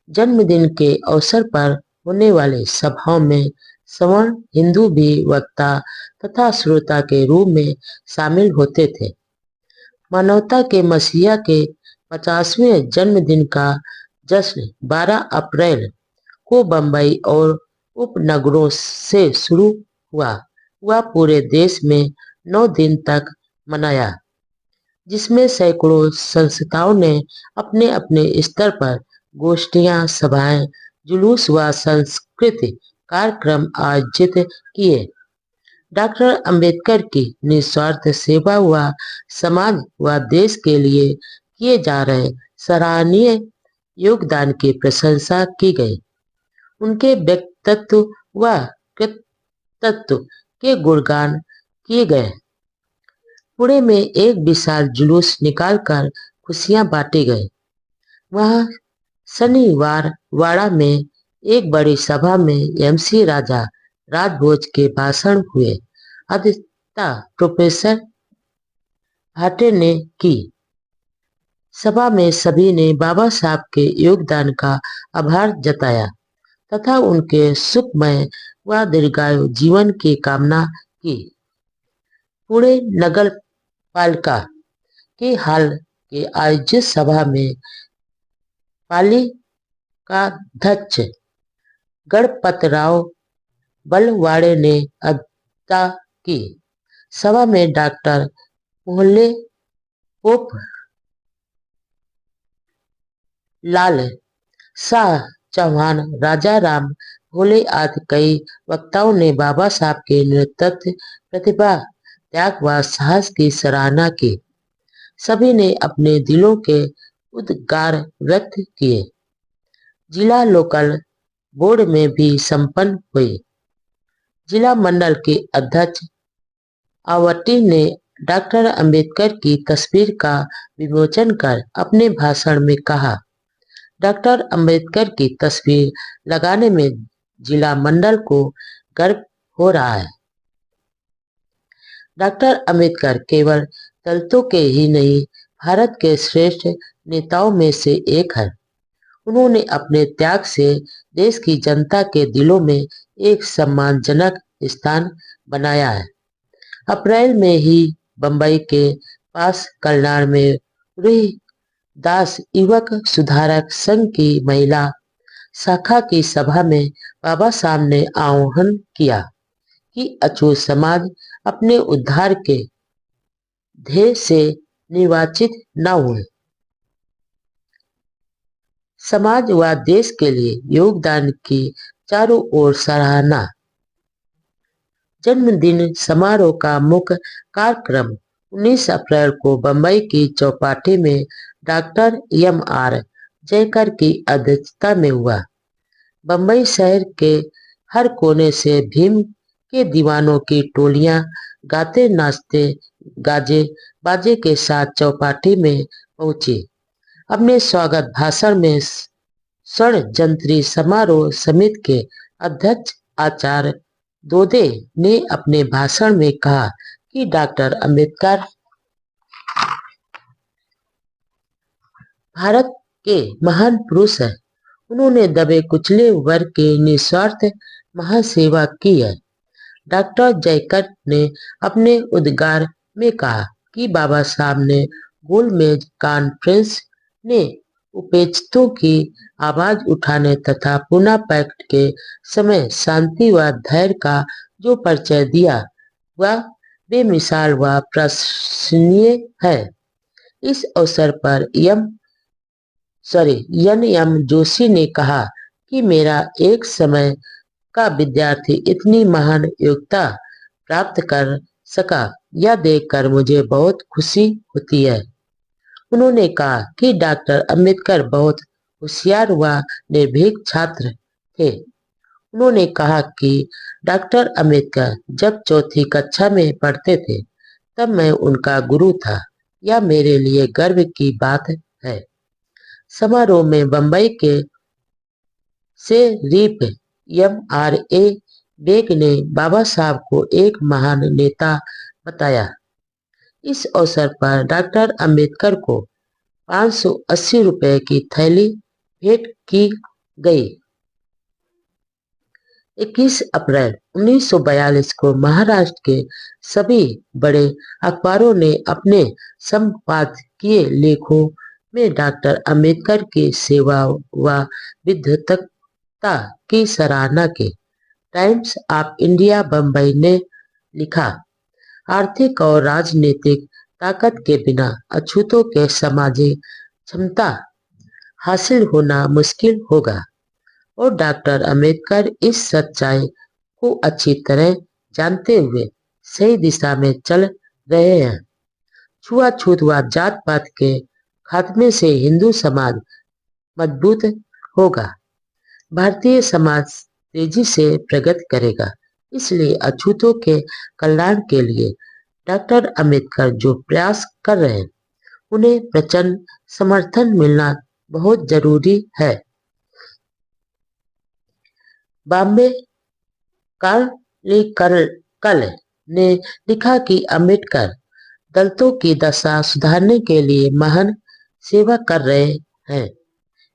जन्मदिन के अवसर पर होने वाले सभाओं में सवर्ण हिंदू भी वक्ता तथा श्रोता के रूप में शामिल होते थे। मानवता के मसीहा के 50वें जन्मदिन का जश्न 12 अप्रैल को बंबई और उपनगरों से शुरू हुआ। वह पूरे देश में 9 दिन तक मनाया, जिसमें सैकड़ों संस्थाओं ने अपने अपने स्तर पर गोष्ठियां, सभाएं, जुलूस व सांस्कृतिक कार्यक्रम आयोजित किए। डॉक्टर अंबेडकर की निस्वार्थ सेवा व समाज व देश के लिए किए जा रहे सराहनीय योगदान की प्रशंसा की गई। उनके व्यक्तित्व व कृतित्व के गुणगान किए गए। पुणे में एक विशाल जुलूस निकालकर खुशियां बांटी गई। वहां शनिवार वाड़ा में एक बड़ी सभा में एमसी राजा राजभोज के भाषण हुए। अध्यक्षता प्रोफेसर भाटे ने की। सभा में सभी ने बाबा साहब के योगदान का आभार जताया तथा उनके सुखमय व दीर्घायु जीवन की कामना की। पुणे नगर पालिका के हाल के आयोजित सभा में पालिकाध्यक्ष गणपतराव बलवाड़े ने अध्यक्षता की। सभा में डॉक्टर मोहल्ले पोप लाल शाह चौहान, राजा राम भोले आदि कई वक्ताओं ने बाबा साहब के नेतृत्व, प्रतिभा, त्याग व साहस की सराहना की। सभी ने अपने दिलों के उद्गार व्यक्त किए। जिला लोकल बोर्ड में भी संपन्न हुई। जिला मंडल के अध्यक्ष आवटी ने डॉक्टर अंबेडकर की तस्वीर का विमोचन कर अपने भाषण में कहा, डॉक्टर अंबेडकर की तस्वीर लगाने में जिला मंडल को गर्व हो रहा है। डॉक्टर अंबेडकर केवल दलितों के ही नहीं, भारत के श्रेष्ठ नेताओं में से एक है। उन्होंने अपने त्याग से देश की जनता के दिलों में एक सम्मानजनक स्थान बनाया है। अप्रैल में ही बंबई के पास कल्याण में रूही दास युवक सुधारक संघ की महिला शाखा की सभा में बाबा साहब ने आह्वान किया कि अछूत समाज अपने उद्धार के ध्येय से निर्वाचित न हुए। समाज व देश के लिए योगदान की चारों ओर सराहना। जन्मदिन समारोह का मुख्य कार्यक्रम 19 अप्रैल को बंबई की चौपाटी में डॉक्टर एम.आर. जयकर की अध्यक्षता में हुआ। बंबई शहर के हर कोने से भीम के दीवानों की टोलियां गाते नाचते गाजे बाजे के साथ चौपाटी में पहुंची। अपने स्वागत भाषण में षड्यंत्री समारोह समिति के अध्यक्ष आचार्य दोदे ने अपने भाषण में कहा कि डॉक्टर अंबेडकर भारत के महान पुरुष हैं। उन्होंने दबे कुचले वर्ग के निस्वार्थ महासेवा की है। डॉक्टर जयकर ने अपने उद्गार में कहा कि बाबा साहब ने गोलमेज कॉन्फ्रेंस ने उपेक्षितों की आवाज उठाने तथा पुनः पैक्ट के समय शांति व धैर्य का जो परिचय दिया वह बेमिसाल व प्रशंसनीय है। इस अवसर पर एन.एम. जोशी ने कहा कि मेरा एक समय का विद्यार्थी इतनी महान योग्यता प्राप्त कर सका, यह देखकर मुझे बहुत खुशी होती है। उन्होंने कहा कि डॉक्टर अंबेडकर बहुत होशियार व निर्भीक छात्र थे। उन्होंने कहा कि डॉक्टर अंबेडकर जब चौथी कक्षा में पढ़ते थे तब मैं उनका गुरु था। यह मेरे लिए गर्व की बात है। समारोह में बंबई के शेरीफ एम.आर.ए. बेग ने बाबा साहब को एक महान नेता बताया। इस अवसर पर डॉक्टर अंबेडकर को 580 रुपए की थैली भेंट की गई। 21 अप्रैल 1942 को महाराष्ट्र के सभी बड़े अखबारों ने अपने संपादकीय लेखों में डॉक्टर अंबेडकर की सेवा व विद्वत्ता की सराहना की। टाइम्स ऑफ इंडिया बम्बई ने लिखा, आर्थिक और राजनीतिक ताकत के बिना अछूतों के सामाजिक क्षमता हासिल होना मुश्किल होगा और डॉक्टर अंबेडकर इस सच्चाई को अच्छी तरह जानते हुए सही दिशा में चल रहे हैं। छुआछूत व जात पात के खात्मे से हिंदू समाज मजबूत होगा। भारतीय समाज तेजी से प्रगति करेगा। इसलिए अछूतों के कल्याण के लिए डॉक्टर अंबेडकर जो प्रयास कर रहे हैं उन्हें प्रचंड समर्थन मिलना बहुत जरूरी है। बॉम्बे कल ने लिखा कि अंबेडकर दलितों की दशा सुधारने के लिए महान सेवा कर रहे हैं।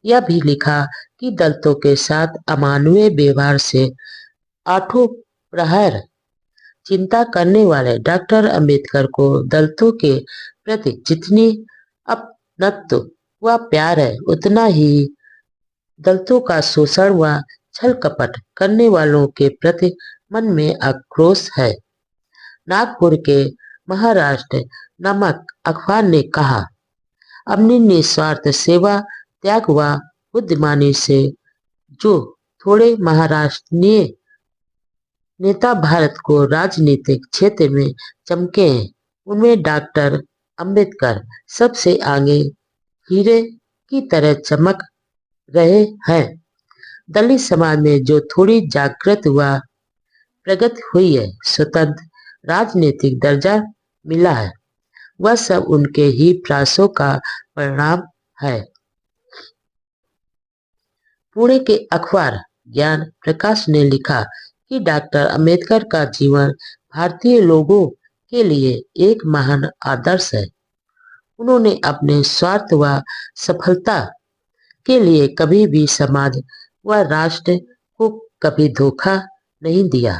यह भी लिखा कि दलितों के साथ अमानवीय व्यवहार से आठों प्रहर चिंता करने वाले डॉक्टर अंबेडकर को दलितों के प्रति जितनी अपनत्व व प्यार है उतना ही दलितों का शोषण व छल कपट करने वालों के प्रति मन में आक्रोश है। नागपुर के महाराष्ट्र नामक अखबार ने कहा, अपनी निस्वार्थ सेवा त्याग व बुद्धिमानी से जो थोड़े महाराष्ट्रीय नेता भारत को राजनीतिक क्षेत्र में चमके हैं उनमें डॉक्टर अंबेडकर सबसे आगे हीरे की तरह चमक रहे हैं। दलित समाज में जो थोड़ी जागृत व प्रगति हुई है, स्वतंत्र राजनीतिक दर्जा मिला है, वह सब उनके ही प्रयासों का परिणाम है। पुणे के अखबार ज्ञान प्रकाश ने लिखा कि डॉक्टर अंबेडकर का जीवन भारतीय लोगों के लिए एक महान आदर्श है। उन्होंने अपने स्वार्थ व सफलता के लिए कभी भी समाज व राष्ट्र को कभी धोखा नहीं दिया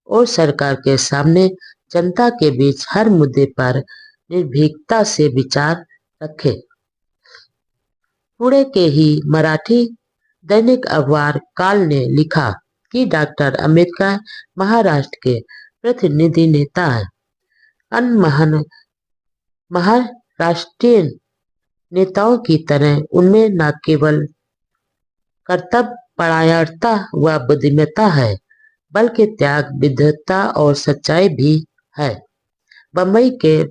और सरकार के सामने जनता के बीच हर मुद्दे पर निर्भीकता से विचार रखे। पुणे के ही मराठी दैनिक अखबार काल ने लिखा कि डॉक्टर अंबेडकर महाराष्ट्र के प्रतिनिधि नेता हैं। अन्य महाराष्ट्रीय नेताओं की तरह उनमें न केवल कर्तव्यपरायणता व बुद्धिमत्ता है बल्कि त्याग, विद्वत्ता और सच्चाई भी है। बम्बई के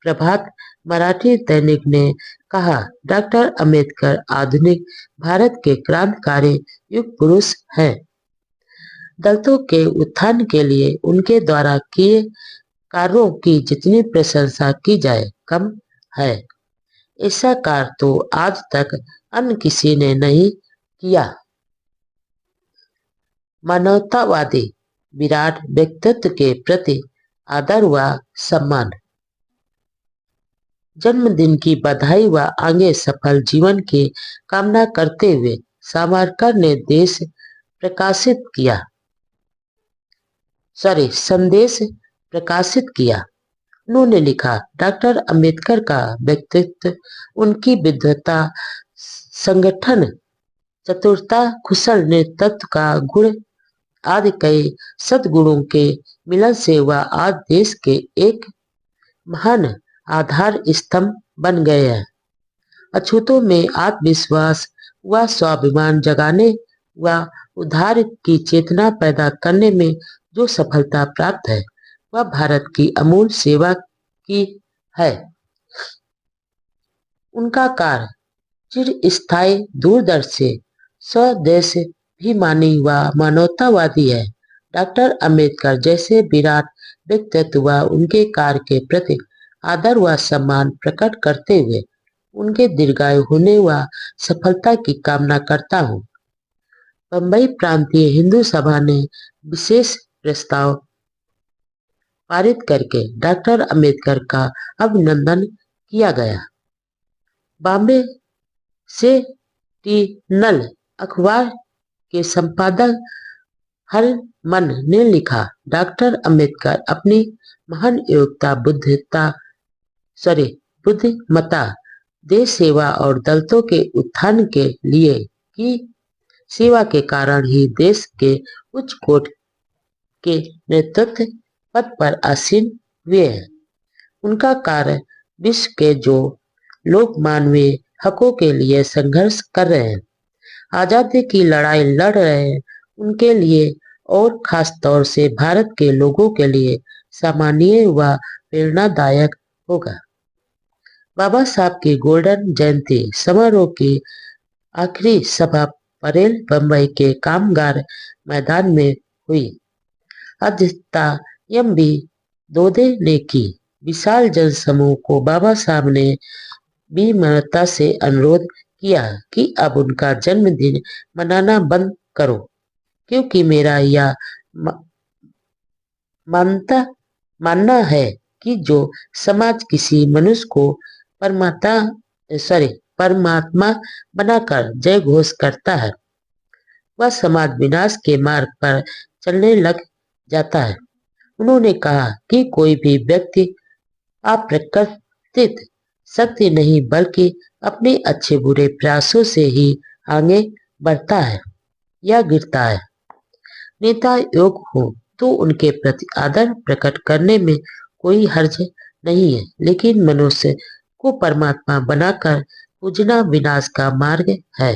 प्रभात मराठी दैनिक ने कहा, डॉक्टर अंबेडकर आधुनिक भारत के क्रांतिकारी युग पुरुष हैं। दलितों के उत्थान के लिए उनके द्वारा किए कार्यों की जितनी प्रशंसा की जाए कम है। ऐसा कार्य तो आज तक अन्य किसी ने नहीं किया। मानवतावादी विराट व्यक्तित्व के प्रति आदर व सम्मान। जन्मदिन की बधाई व आगे सफल जीवन की कामना करते हुए सावरकर ने संदेश प्रकाशित किया। उन्होंने लिखा, डॉक्टर अंबेडकर का व्यक्तित्व, उनकी विद्वता, संगठन चतुरता, कुशल नेतृत्व का गुण आदि कई सद्गुणों के मिलन से वह आज देश के एक महान आधार स्तंभ बन गए हैं। अछूतों में आत्मविश्वास व स्वाभिमान जगाने व उद्धार की चेतना पैदा करने में जो सफलता प्राप्त है वह भारत की अमूल सेवा की है। उनका कार्य चिरस्थायी, दूरदर्शी, स्वदेश अभिमानी व मानवतावादी है। डॉक्टर अंबेडकर जैसे विराट व्यक्तित्व व उनके कार्य के प्रति आदर व सम्मान प्रकट करते हुए उनके दीर्घायु होने व सफलता की कामना करता हूँ। बम्बई प्रांतीय हिंदू सभा ने विशेष प्रस्ताव पारित करके डॉक्टर अंबेडकर का अभिनंदन किया गया। बॉम्बे सेंटिनल अखबार के संपादक हरमन ने लिखा, डॉक्टर अंबेडकर अपनी महान योग्यता, बुद्धिमत्ता, देश सेवा और दलितों के उत्थान के लिए की सेवा के कारण ही देश के उच्च कोटि के नेतृत्व पद पर आसीन हुए हैं। उनका कार्य विश्व के जो लोग मानवीय हकों के लिए संघर्ष कर रहे हैं, आजादी की लड़ाई लड़ रहे हैं, उनके लिए और खास तौर से भारत के लोगों के लिए सामान्य व प्रेरणादायक होगा। बाबा साहब की गोल्डन जयंती समारोह की आखिरी सभा परेल बम्बई के कामगार मैदान में हुई। अध्यक्षता एम.बी. दोदे ने की। विशाल जनसमूह को बाबा साहब ने विनम्रता से अनुरोध किया कि अब उनका जन्मदिन मनाना बंद करो, क्योंकि मेरा यह मानना है कि जो समाज किसी मनुष्य को परमात्मा बनाकर जय घोष करता है वह समाज विनाश के मार्ग पर चलने लग जाता है। उन्होंने कहा कि कोई भी व्यक्ति अप्रकृतित शक्ति नहीं बल्कि अपने अच्छे बुरे प्रयासों से ही आगे बढ़ता है या गिरता है। नेता योग हो तो उनके प्रति आदर प्रकट करने में कोई हर्ज नहीं है, लेकिन मनुष्य को परमात्मा बनाकर पूजना विनाश का मार्ग है।